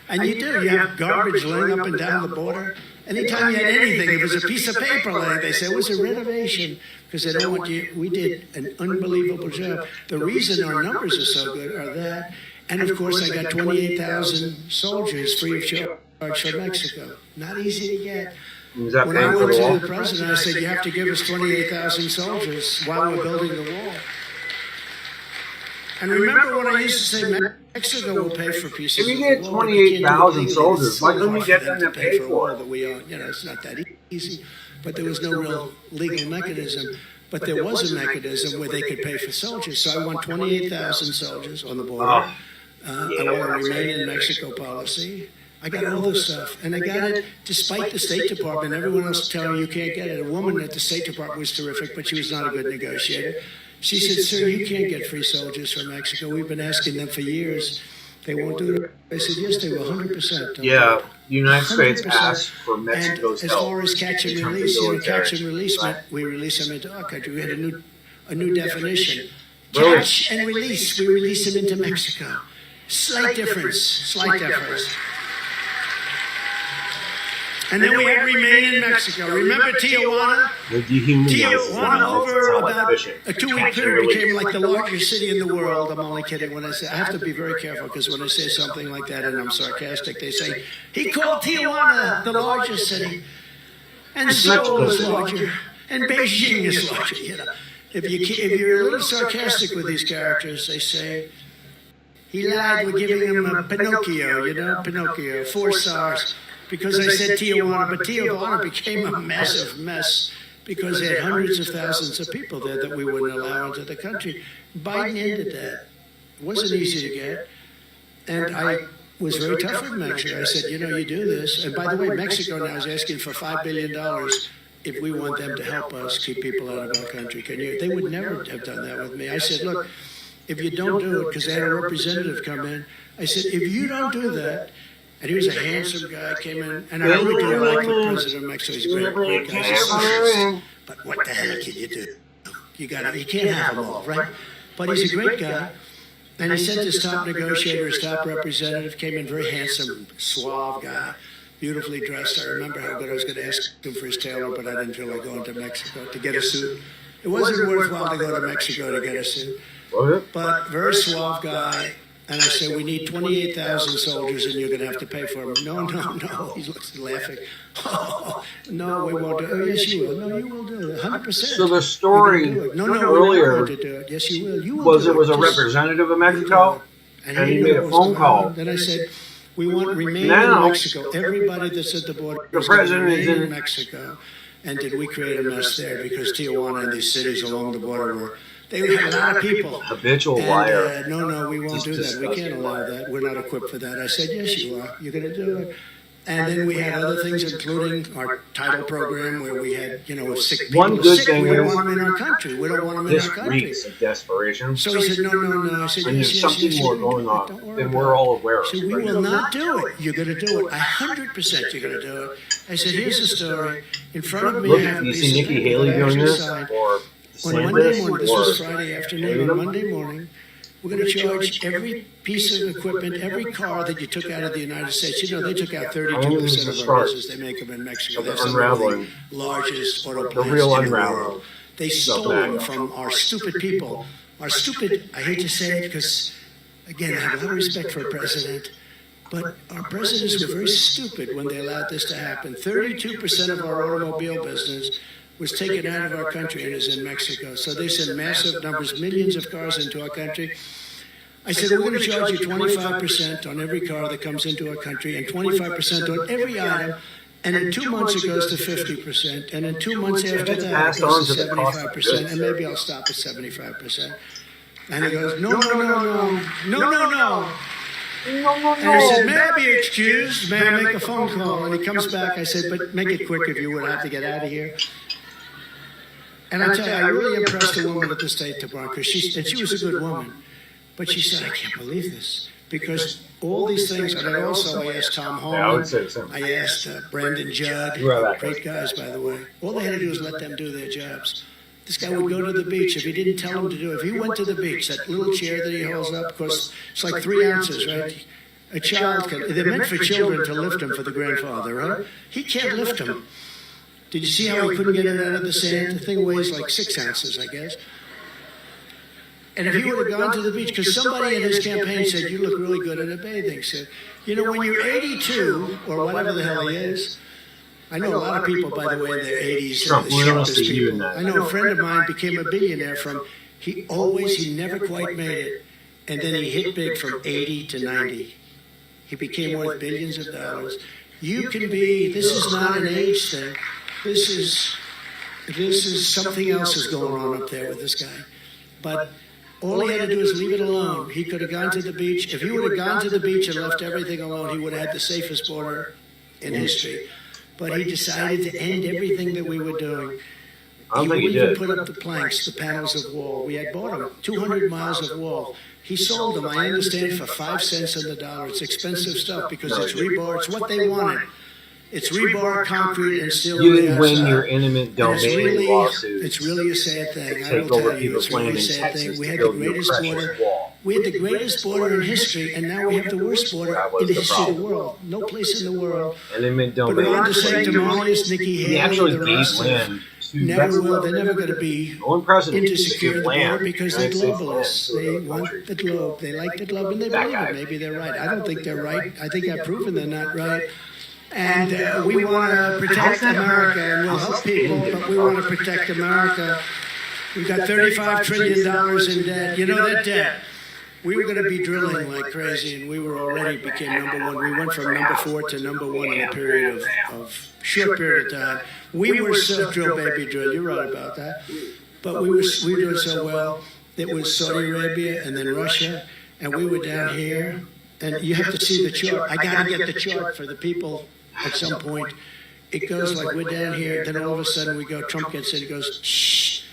And you do. You have garbage laying up and down the border. Anytime you had anything, it was a piece of paper laying. They say it was a renovation because they don't want you. We did an unbelievable job. The reason our numbers are so good are that. And of course, I got 28,000 soldiers free of charge from Mexico. Not easy to get. Is that When I paying for went the to wall? the president, I said, you have to give us 28,000 soldiers while we're building the wall. And remember when I used to say Mexico will pay for pieces If you of get the wall, but you can't do it 28,000 legally. soldiers, It's why so couldn't we hard get for them to to pay for a for wall it? that we are, it's not that easy. But there was no real legal mechanism. But there was a mechanism where they could pay for soldiers. So I want 28,000 soldiers on the border. I want to remain in Mexico policy. I got all this stuff, and I got it despite the State Department. Everyone else telling me you can't get it. A woman at the State Department was terrific, but she was not a good negotiator. She said, "Sir, you can't get free soldiers from Mexico. We've been asking them for years. They won't do it." I said, "Yes, they will, 100%." Yeah, the United States 100%. asked for Mexico's And as help. far as catch and in terms of release, military. catch and release, Right. we release them into our country. We had a new definition. Really? Catch and release, we release them into Mexico. Slight difference. And then we had remain in Mexico. Remember Tijuana? The dehumanization. Tijuana over It's not like about fishing. a 2-week period became like the largest city in the world. I'm only kidding when I say, I have to be very careful because when I say something like that and I'm sarcastic, they say, he called Tijuana the largest city. And Seoul is larger. And Beijing is larger. If you're a little sarcastic with these characters, they say, he lied, we're giving him a Pinocchio, Pinocchio, 4 stars. Because I said Tijuana, but Tijuana became a massive mess because they had hundreds of thousands of people there that we wouldn't allow into the country. Biden ended that. It wasn't easy to get. And I was very tough with Mexico. I said, you do this. And by the way, Mexico now is asking for $5 billion if we want them to help us keep people out of our country. They would never have done that with me. I said, look, if you don't do it, because they had a representative come in, I said, if you don't do that, and he was a handsome guy, came in, and I really do like the president of Mexico. He's a great guy. He's a socialist. But what the hell can you do? You can't have them all, right? But he's a great guy. And he sent his top negotiator, his top representative, came in, very handsome, suave guy, beautifully dressed. I remember how good I was going to ask him for his tailor, but I didn't feel like going to Mexico to get a suit. It wasn't worthwhile to go to Mexico to get a suit. But very suave guy. And I said, we need 28,000 soldiers, and you're going to have to pay for them. No. He looks laughing. Oh, no, we won't do it. Oh, yes, you will. No, you will do it. 100%. So the story earlier to do it. Yes, you will. You will was do it was a Just- representative of Mexico, and he knew made it a was phone coming. call. Then I said, we want remain Now, in Mexico. Everybody that's at the border the is going to president is remain in in- Mexico. And did we create a mess there? Because Tijuana and these cities along the border they had a lot of people. Habitual And, liar. no, we won't Just do that. We can't disgusting allow liar. that. We're not equipped for that. I said, yes, you are. You're going to do it. And then we had other things, including our title program, where we had, sick people. One good sick, thing we don't is- want them in our country. We don't want them in This our country. reeks of desperation. So he said, no. I said, When yes, there's yes, something yes, more yes, going don't on, worry then about we're it. all aware I of said, it. we will not do it. You're going to do it. 100% you're going to do it. I said, here's the story. In front of me, Look, I have a you piece see of Nikki paper Haley that I doing actually this? signed. Or On Monday morning, this was or Friday afternoon, on Monday morning, we're going to charge every piece of equipment, every car that you took out of the United States. They took out 32% of our business. They make them in Mexico. They're some of the Unraveling. largest auto The plants real in the unraveling. world. They stole them from our stupid people. Our stupid, I hate to say it because, again, I have a lot of respect for a president, but our presidents were very stupid when they allowed this to happen. 32% of our automobile business was taken out of our country and is in Mexico. So they send massive numbers, millions of cars into our country. I said, we're going to charge you 25% on every car that comes into our country and 25% on every item. And in 2 months, it goes to 50%. And in 2 months after that, it Passed on goes to to the cost of 75%. goods. And maybe I'll stop at 75%. And he goes, no. And I said, may I be excused? May I make a phone call? And he comes back. I said, but make it quick if you would. I have to get out of here. And I tell you, I really impressed a woman at the State Department because she was a good woman. But she said, I can't believe this. Because all these things, and I asked Tom Holman, Yeah, I would say the same. I asked Brandon Judd, Right. great guys, by the way. All they had to do was let them do their jobs. This guy would go to the beach. If he didn't tell him to do it, if he went to the beach, that little chair that he holds up, of course, it's like 3 ounces, right? A child can, they're meant for children to lift him for the grandfather, right? He can't lift him. Did you see how he couldn't get it out of the sand? The thing weighs like 6 ounces, I guess. And if he would have gone to the beach, because somebody in his campaign said, you look really good in a bathing suit. When you're 82, or whatever the hell he is, I know a lot of people, by the way, in their 80s, Trump, the we don't sharpest see you in people. that. I know a friend of mine became a billionaire from, he never quite made it. And then he hit big from 80 to 90. He became worth billions of dollars. You can be, this is not an age thing. This is something else is going on up there with this guy. But all he had to do is leave it alone. He could have gone to the beach. If he would have gone to the beach and left everything alone, he would have had the safest border in history. But he decided to end everything that we were doing. I don't He think he wouldn't did. even put up the planks, the panels of wall. We had bought them, 200 miles of wall. He sold them, I understand, for 5 cents on the dollar. It's expensive stuff because it's rebar. It's what they wanted. It's rebar, concrete, and steel. You on the didn't win outside. your intimate And it's domain really, lawsuit. it's really a sad thing. I Take will over tell you, people's it's really land a in sad Texas thing. We to had the build your greatest precious border. wall. We had the greatest border in history, and now we have the worst border That was in the the history of the problem. world. No place in the world. Eminent But domain. Ron DeSanctimonious, Nikki He actually Haley, the gave rest land to never Mexico. will. They're never going to be No one president into to give secure the land. border because they're United States land globalists. to They another want country. the globe. They like the globe, and they That believe guy. it. Maybe they're right. I don't think they're right. I think I've proven they're not right. And we want to protect America, and we'll help people, but we want to protect America. We've got $35 trillion in debt. You know that debt. We were going to be drilling like crazy, and we were already became number one. We went from number 4 to number 1 in a period of short period of time. We were so drill, baby, drill. You're right about that. But we were doing so well. It was Saudi Arabia and then Russia, and we were down here. And you have to see the chart. I got to get the chart for the people at some point. It goes like we're down here, then all of a sudden we go, Trump gets in, he goes, shh.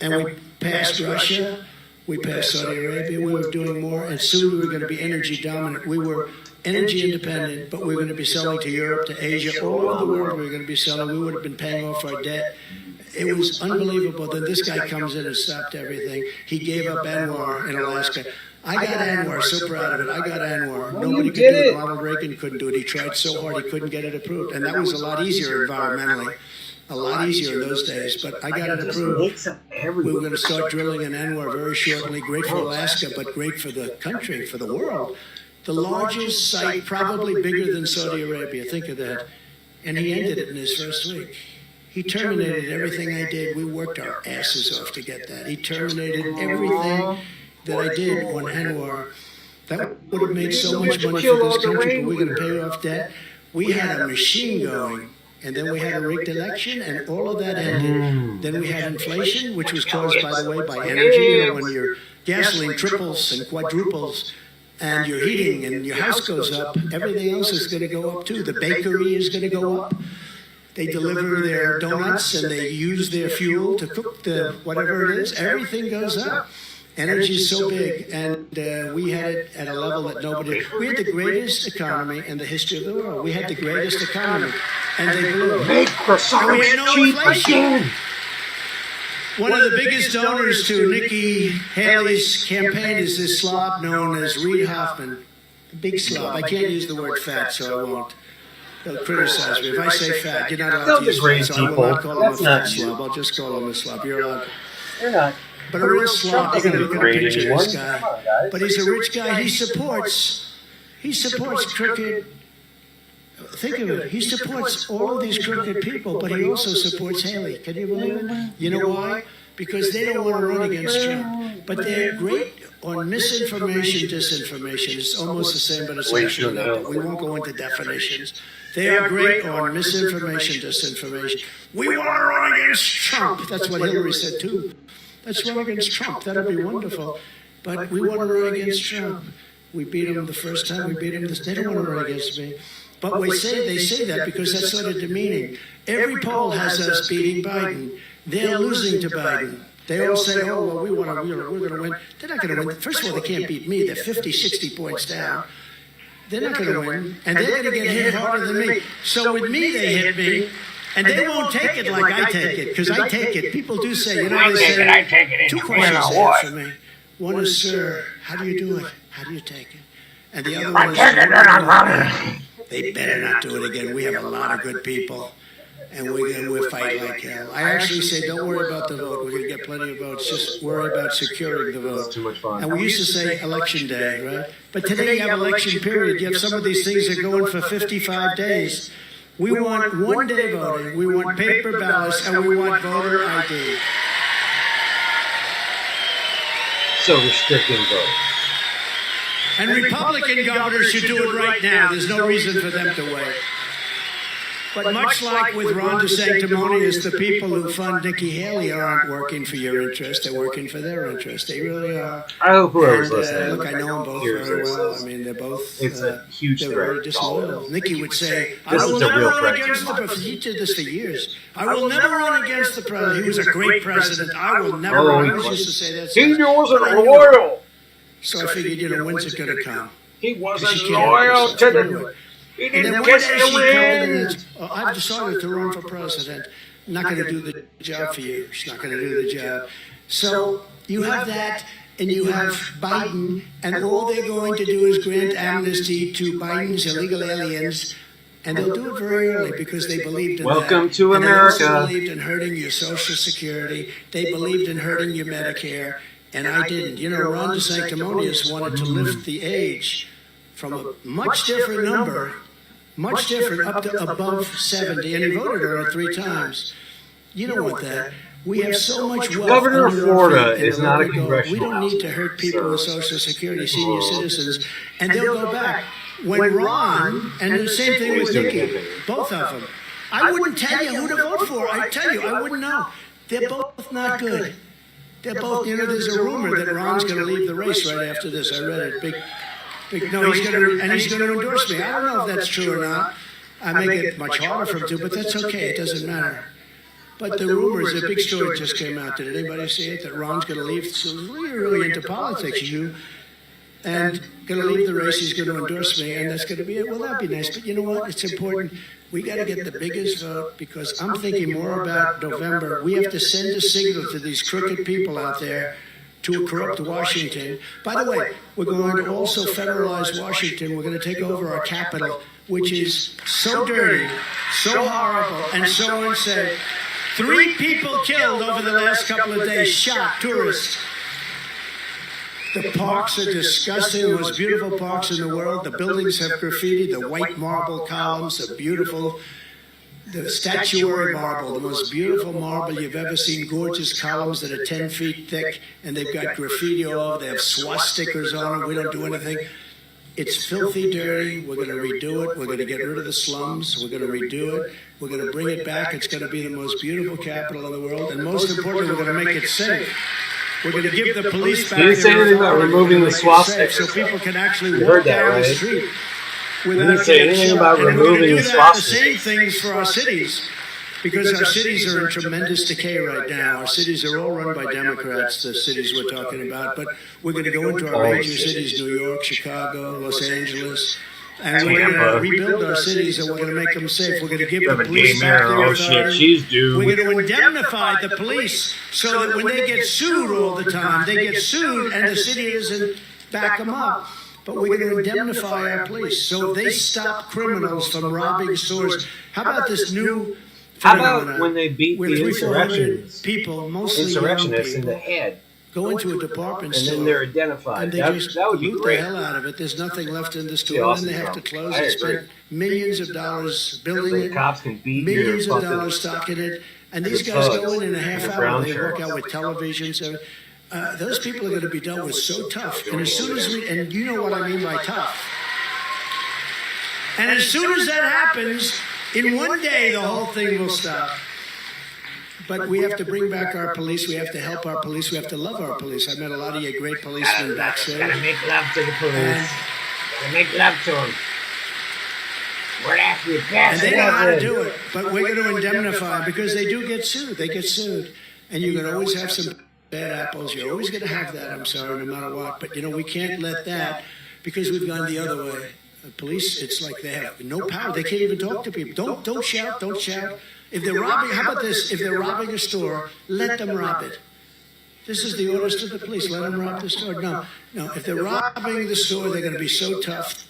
And we passed Russia, we passed Saudi Arabia, we were doing more, and soon we were going to be energy dominant. We were energy independent, but we were going to be selling to Europe, to Asia, all over the world we were going to be selling. We would have been paying off our debt. It was unbelievable. Then this guy comes in and stopped everything. He gave up Anwar in Alaska. I got Anwar, so proud of it. I got Anwar. Nobody could do it. Ronald Reagan couldn't do it. He tried so hard, he couldn't get it approved. And that was a lot easier environmentally. A lot easier in those days. But I got it approved. We were going to start drilling in Anwar very shortly. Great for Alaska, but great for the country, for the world. The largest site, probably bigger than Saudi Arabia. Think of that. And he ended it in his first week. He terminated everything I did. We worked our asses off to get that. He terminated everything that I did on Anwar. That would have made so much money for this country, but we're going to pay off debt. We had a machine going, and then we had a rigged election, and all of that ended. Then we had inflation, which was caused, by the way, by energy. When your gasoline triples and quadruples, and your heating and your house goes up, everything else is going to go up too. The bakery is going to go up. They deliver their donuts and they use their fuel to cook the whatever it is. Everything goes up. Energy is so big, and we had it at a level that nobody. We had the greatest economy in the history of the world. We had the greatest economy, and they blew it. Make croissants We had no cheap inflation. again. One of the biggest donors to Nikki Haley's campaign is this slob known as Reid Hoffman. A big slob. I can't use the word fat, so I won't. They'll criticize me. If I say fat, you're not allowed They'll to use degrade fat, so I will not people. call him a That's fat not slob. I'll just call him a slob. You're allowed. You're not. But a real slob, you gotta look at a Degrade picture of anyone. this Come guy. on, guys. But he's a rich guy. He supports crooked. Think of it. He supports all of these crooked people, but he also supports Haley. Can you believe it? You know why? Because they don't want to run against Trump. But they're great on misinformation, disinformation. It's almost the same, but it's actually not. But we won't go into definitions. They are great on misinformation, disinformation. We want to run against Trump. That's what Hillary said too. Let's run against Trump. That'll be wonderful. But we want to run against Trump. We beat him the first time. We beat him. They don't want to run against me. But they say that because that's sort of demeaning. Every poll has us beating Biden. They're losing to Biden. They all say, oh, well, we're going to win. They're not going to win. First of all, they can't beat me. They're 50, 60 points down. They're not going to win. And they're going to get hit harder than me. So with me, they hit me. And they won't take it like I take it, because I take it. People do say, you know, I they take it, I take it say, in two the questions winter they war. ask for me. One is, sir, how do you do it? How do you take it? And the other I one is, take it and I'm they better not do it again. We have a lot of good people, and we'll fight like hell. I actually say, don't worry about the vote. We're going to get plenty of votes. Just worry about securing the vote. It's too much fun. And we used to say election day, right? But today you have election period. You have some of these things that go on for 55 days. We want one-day voting. We want paper ballots, and we want voter ID. So restricting votes. And Republican governors should do it right now. There's no reason for them to wait. But much like with Ron DeSanctimonious, the people who fund Nikki Haley aren't working for your interest. They're working for their interest. They really are. I hope whoever's And, listening. look, I know them both hears very this. well. I mean, they're both. It's a huge they're threat. very disloyal. Nikki would say, "I This will is a never real run threat. against the president." He did this for years. I will never run against the president. He was a great president. I will never Oh, run. he I was. used to say that. He wasn't But I knew- loyal. So I figured, you know, when's it going to come? He She wasn't can't loyal help to herself. the. Anyway. He And then didn't one day kiss she the called wind. and I've decided to run for president. I'm not going to do the job for you. She's not going to do the job. So you have that, and you have Biden, and all they're going to do is grant amnesty to Biden's illegal aliens, and they'll do it very early because they believed in Welcome that. to And America. They also believed in hurting your Social Security. They believed in hurting your Medicare, and I didn't. You know, Ron DeSanctimonious wanted to lift the age from a much different number, much different, up to above 70, and he voted on it 3 times. You don't want that. We have so much wealth. Governor of under our Florida feet, is and not a we go- congressional We don't need to hurt people with Social Security, senior citizens, and they'll go back. When Ron, and the same thing with Nikki, both of them, I wouldn't tell you who to vote for. I tell you, I wouldn't know. They're both not good. They're both, you know, there's a rumor that Ron's going to leave the race right after this. I read it. No, he's going to endorse me. I don't know if that's true or not. I make it much harder for him to, but that's okay. It doesn't matter. But the rumors, the big story just came out. Did anybody see it? That Ron's going to leave. So you're really into politics, you. And going to leave the race. He's going to endorse me, and that's going to be it. Well, that'd be nice. But you know what? It's important. We got to get the biggest vote because I'm thinking more about November. We have to send a signal to these crooked people out there to a corrupt Washington. By the way, we're going to also federalize Washington. We're going to take over our capital, which is so dirty, so horrible, and so unsafe. 3 people killed over the last couple of days, shot, tourists. The parks are disgusting, the most beautiful parks in the world. The buildings have graffiti, the white marble columns are beautiful. The statuary marble, the most beautiful marble you've ever seen, gorgeous columns that are 10 feet thick, and they've got graffiti all over. They have swastikas on them. We don't do anything. It's filthy dirty. We're going to redo it. We're going to get rid of the slums. We're going to redo it. We're going to bring it back. It's going to be the most beautiful capital in the world. And most importantly, we're going to make it safe. We're going to give the police back. You didn't say their anything about authority. removing We're the gonna make it safe swastika. so people can actually You walk heard that, down the right? street. You didn't say anything about removing the The swastika. same things for our cities. Because our cities are in tremendous decay right now. Our cities are all run by Democrats, the cities we're talking about. But we're going to go into our major cities, New York, Chicago, Los Angeles. And we're going to rebuild our cities and we're going to make them safe. We're going to give the police back their Oh shit, authority. she's due. We're going to indemnify the police so that when they get sued all the time, they get sued and the city doesn't back them up. But we're going to indemnify our police so they stop criminals from robbing stores. How about this new How about when they beat where the 300 insurrectionists people, mostly young in the people, head, go into a department and store then they're identified? and they just That would be loot the great. hell out of it. There's nothing left in the Be store, and awesome, then they have to Tom. close I and agree. spend millions of dollars building The it, cops can beat millions your of fucking dollars stocking it, and the these guys thugs, go in a half the hour. brown They walk shirts. out with televisions. Those people are going to be dealt with so tough. And as soon as and you know what I mean by tough. And as soon as that happens, in one day the whole thing will stop. But we have to bring back our police. We have to help our police. We have to love our police. I met a lot of you great policemen backstage. Gotta make love to the police. And, Gotta make love to them. We're after you, and pass they it know how to up. do it. But we're going to indemnify because they do get sued. They get sued. And you're going to always have some bad apples. You're always going to have that, I'm sorry, no matter what. But, we can't let that because we've gone the other way. The police, it's like they have no power. They can't even talk to people. Don't shout. Don't shout. If they're robbing, how about this? If they're robbing a store, let them rob it. This is the orders to the police. Let them rob the store. No. If they're robbing the store, they're going to be so tough.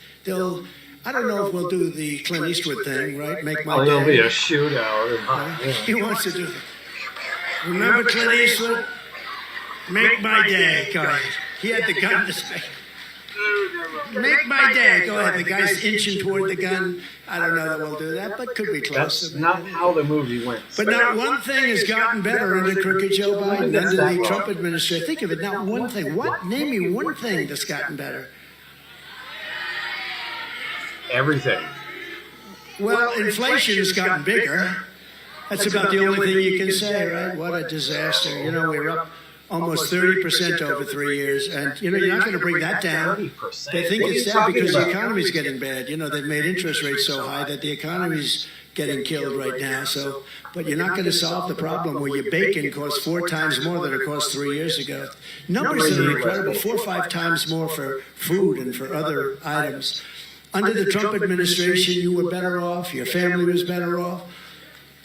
I don't know if we'll do the Clint Eastwood thing, right? Make my There'll be day. a shootout. He wants to do it. Remember Clint Eastwood? Make my day. Go ahead. He had the gun to say. Make my day. Go ahead. The guy's inching toward the gun. I don't know that we'll do that, but could be close. That's not how the movie went. But not one thing has gotten better under crooked Joe Biden, under the Trump administration. Think of it, not one thing. Name me one thing that's gotten better. Everything. Well, inflation has gotten bigger. That's about the only thing you can say, right? What a disaster. We're up almost 30% over 3 years. And, you're not going to bring that down. 30%. They think What are it's you down talking because the about? economy's getting bad. They've made interest rates so high that the economy's getting killed right now. But you're not going to solve the problem where your bacon costs 4 times more than it cost 3 years ago. Numbers that are incredible, 4 or 5 times more for food and for other items. Under the Trump administration, you were better off. Your family was better off.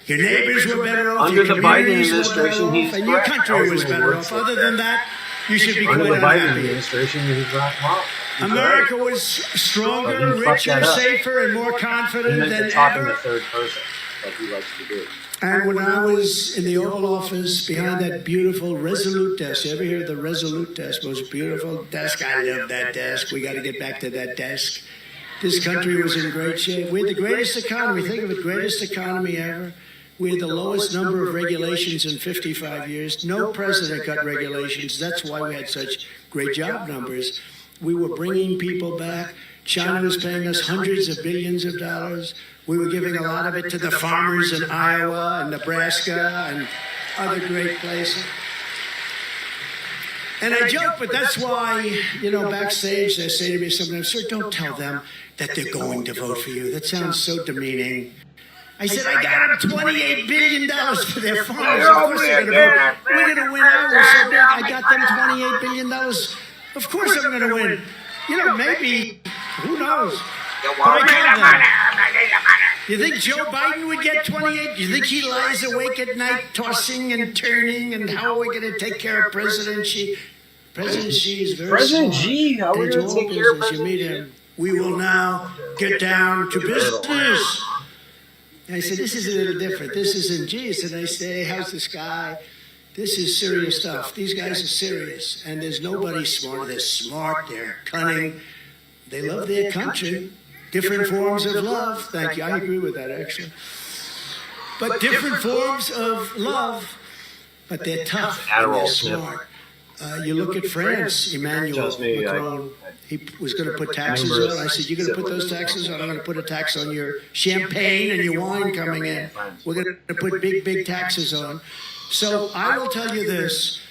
Your neighbors were better off. Under your the Biden communities were better administration, off, he's and your correct. country was better Works off. with Other that. than that, you should be Under quite the Biden unhappy. administration, he's not well. America was stronger, Well, he fucked richer, that up. safer, and more He confident meant than to talk in the ever. third person, like he likes to do. And when I was in the Oval Office behind that beautiful Resolute desk, you ever hear of the Resolute desk? Most beautiful desk. I love that desk. We got to get back to that desk. This country was in great shape. We had the greatest economy. Think of it, greatest economy ever. We had the lowest number of regulations in 55 years. No president got regulations. That's why we had such great job numbers. We were bringing people back. China was paying us hundreds of billions of dollars. We were giving a lot of it to the farmers in Iowa and Nebraska and other great places. And I joke, but that's why, backstage they say to me sometimes, sir, don't tell them that they're going to vote for you. That sounds so demeaning. I said, I got them $28 billion for their farmers. Of course they're going to vote. We're going to win. I was so big. I got them $28 billion. Of course I'm going to win. Maybe. Who knows? But I got them. You think Joe Biden would get 28? You think he lies awake at night tossing and turning and how are we going to take care of President Xi? President Xi is very President smart. Xi? How are we It's going to all take care of business. You President meet him. We will now get down to business. And I said, this is a little different. This isn't Jesus. And I say, how's this guy? This is serious stuff. These guys are serious. And there's nobody smarter. They're smart. They're cunning. They love their country. Different forms of love. Thank you. I agree with that, actually. But different forms of love. But they're tough. And Adderall they're sniff. smart. You look at France, Emmanuel Trust me, Macron. He was going to put taxes on. I said, you're going to put those taxes on? I'm going to put a tax on your champagne and your wine coming in. We're going to put big, big taxes on. So I will tell you this.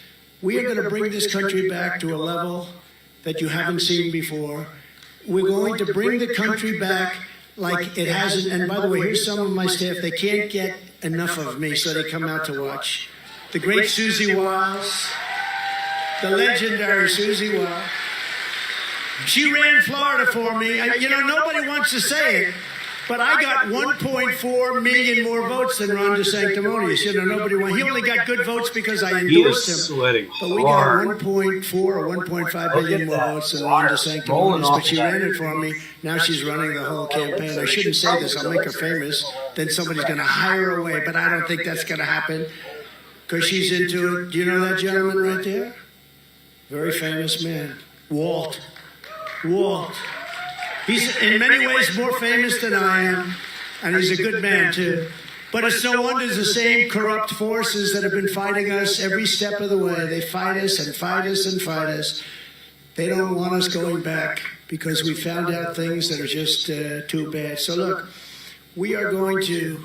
we are going to bring this country back to a level that you haven't seen before. We're going to bring the country back like it hasn't. And by the way, here's some of my staff. They can't get enough of me, so they come out to watch. The great Susie Wiles, the legendary Susie Wiles. She ran Florida for me. Nobody wants to say it, but I got 1.4 million more votes than Ron DeSanctimonious. Nobody won. He only got good votes because I He endorsed is him. sweating But we got hard. 1.4 or 1.5 million more votes than Ron DeSanctimonious. But she ran it for me. Now she's running the whole campaign. I shouldn't say this. I'll make her famous. Then somebody's going to hire her away. But I don't think that's going to happen because she's into it. Do you know that gentleman right there? Very famous man. Walt. He's in many ways more famous than I am, and he's a good man too. But it's no wonder the same corrupt forces that have been fighting us every step of the way. They fight us and fight us and fight us. They don't want us going back because we found out things that are just too bad. So look, we are going to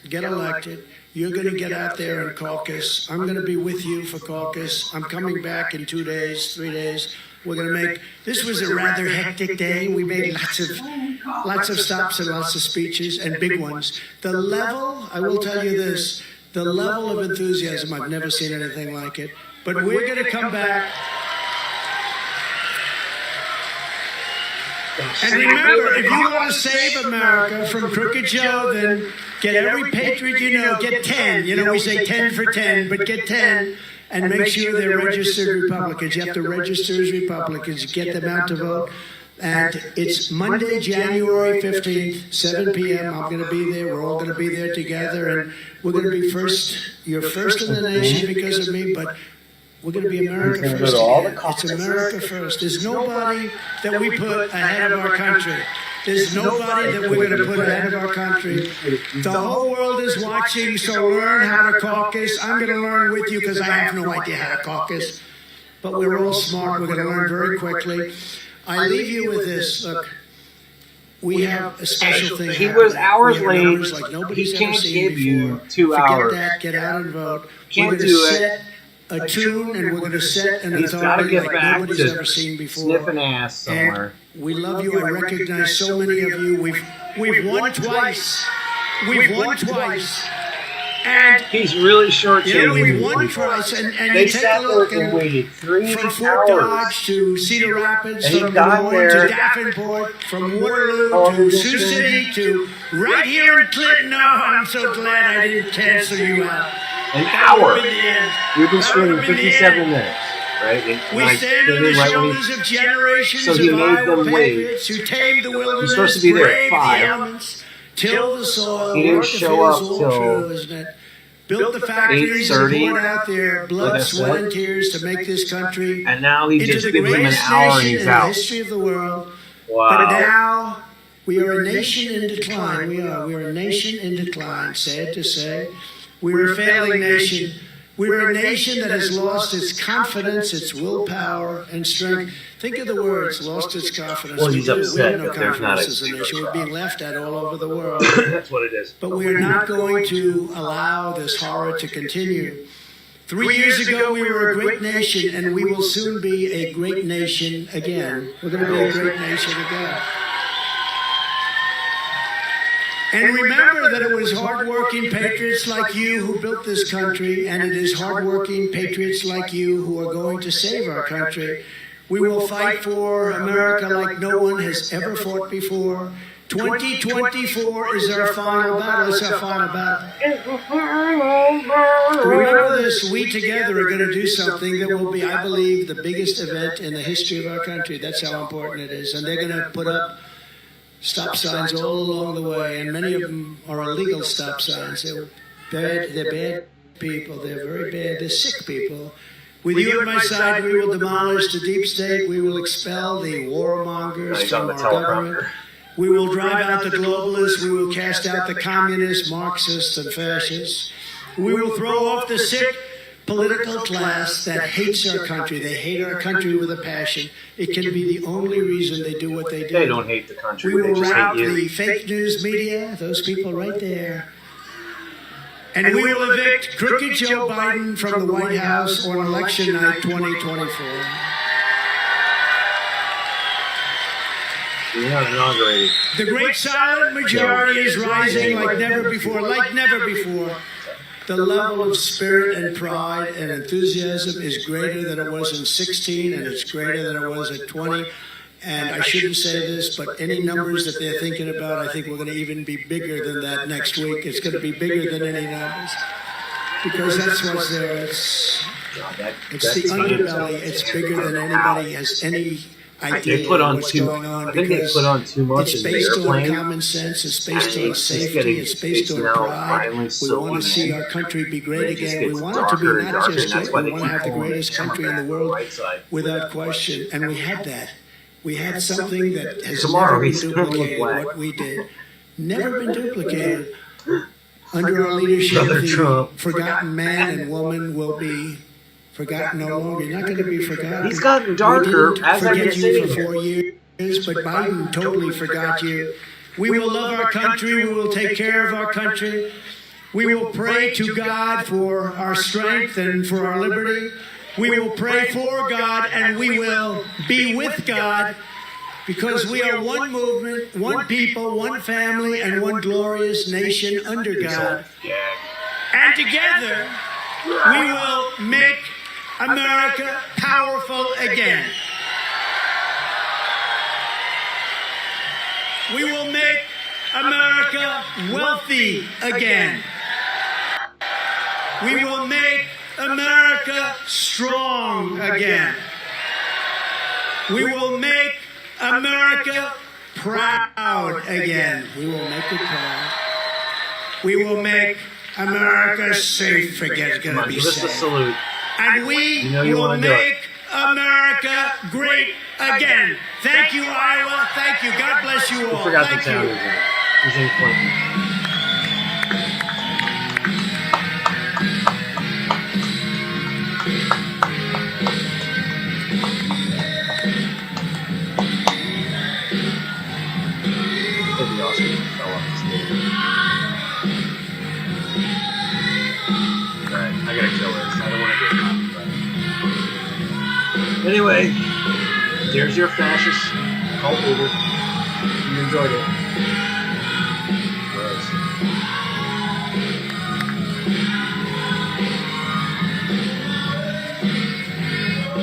get elected. You're going to get out there and caucus. I'm going to be with you for caucus. I'm coming back in 2 days, 3 days. We're going to make, this was a rather hectic day. We made lots of stops and lots of speeches and big ones. The level, I will tell you this, the level of enthusiasm, I've never seen anything like it. But we're going to come back. And remember, if you want to save America from Crooked Joe, then get every patriot you know, get 10. We say 10 for 10, but get 10. And make sure they're registered Republicans. You have to register as Republicans. Get them out to vote. And it's Monday, January 15th, 7 p.m. I'm going to be there. We're all going to be there together. And we're going to be first. You're first in the nation because of me, but we're going to be America first again. It's America first. There's nobody that we put ahead of our country. There's nobody that we're going to put ahead of our country. The whole world is watching, so learn how to caucus. I'm going to learn with you because I have no idea how to caucus. But we're all smart. We're going to learn very quickly. I leave you with this. Look, we have a special thing. He was hours We have numbers late. like nobody's He ever can't seen give you before. 2 Forget hours. that. Get out and vote. Can't We're going to do it. set a tune, and we're going to set an He's got to authority get like back nobody's to ever seen before. sniffing ass somewhere. And we love you. I recognize so many of you. We've won twice. We've won twice. And He's really short-changing we've these won people. twice. And They you take a sat look there and and waited 3 from Fort hours. Dodge to Cedar Rapids, And he from got Des Moines there. to Davenport, from Waterloo Oh, to this Sioux thing. City to right here in Clinton. No, I'm so glad I didn't cancel you out. An That hour. would've been the end. We've been That screaming would've been the 57 end. minutes, right? And We I stand came on the in right when shoulders of generations So he of made Iowa them wait. patriots who tamed the wilderness, supposed to be there at braved the 5. elements, tilled the soil, He didn't worked the show fields, up all till true, isn't it? Built the factories and 8:30. poured out their blood, Like I sweat, said. and tears to make this country And now he into just the gives him an greatest hour and nation he's in the out. history of the world. But Wow. now we are a nation in decline. We are. We are a nation in decline. Sad to say, we're a failing nation. We're a nation that has lost its confidence, its willpower, and strength. Think of the words, lost its confidence. Well, he's We have upset no that there's not confidence a as a nation. We're being laughed at all over the world. That's what it is. But we are not going to allow this horror to continue. 3 years ago, we were a great nation, and we will soon be a great nation again. We're going to be a great nation again. And remember that it was hardworking patriots like you who built this country, and it is hardworking patriots like you who are going to save our country. We will fight for America like no one has ever fought before. 2024 is our final battle. It's our final battle. Remember this, we together are going to do something that will be, I believe, the biggest event in the history of our country. That's how important it is. And they're going to put up stop signs all along the way, and many of them are illegal stop signs. They're bad people. They're very bad. They're sick people. With you at my side, we will demolish the deep state. We will expel the warmongers He's on from the our government. teleprompter. We will drive out the globalists. We will cast out the communists, Marxists, and fascists. We will throw off the sick political class that hates our country. They hate our country with a passion. It can be the only reason they do what they do. They don't hate the country. We They will just rout hate you. the fake news media, those people right there. And we will evict crooked Joe Biden from the White House on election night 2024. You're not inaugurated. The great silent majority is rising like never before, like never before. The level of spirit and pride and enthusiasm is greater than it was in 16, and it's greater than it was at 20. And I shouldn't say this, but any numbers that they're thinking about, I think we're going to even be bigger than that next week. It's going to be bigger than any numbers. Because that's what's there. It's the underbelly. It's bigger than anybody has any idea They put on what's too. going on. I think they because put on too much it's in the based on airplane. common sense. It's based on It's just safety. getting- It's based it's on now pride. finally We want to see silver. our country be great It just again. We gets want it to darker be and not darker, just and that's good. why We they want to keep have the pulling greatest it down country in the back on world right side. without question. And we had that. We had something that has Tomorrow never been he's gonna look duplicated. black. What we did, never been duplicated. Under our leadership, Brother the Trump. forgotten man and woman will be forgotten no longer. You're not going to be forgotten. He's gotten We darker didn't as I've been forget you sitting for here. 4 years, but Biden totally forgot you. We will love our country. We will take care of our country. We will pray to God for our strength and for our liberty. We will pray for God, and we will be with God, because we are one movement, one people, one family, and one glorious nation under God. And together, we will make America powerful again. We will make America wealthy again. We will make America strong again. We will make America proud again. We will make it proud. We will make America safe again. It's going Come to on, be give us a safe. salute. And we You know you will wanna do it. make America great again. Thank you, Iowa. Thank you. God bless you all. I forgot the Thank town you. he's in. He's in Clinton. It'd be awesome if he fell off the stage. Alright, I gotta kill this. I don't want to get copyrighted. Anyway, there's your fascist cult leader. You enjoyed it.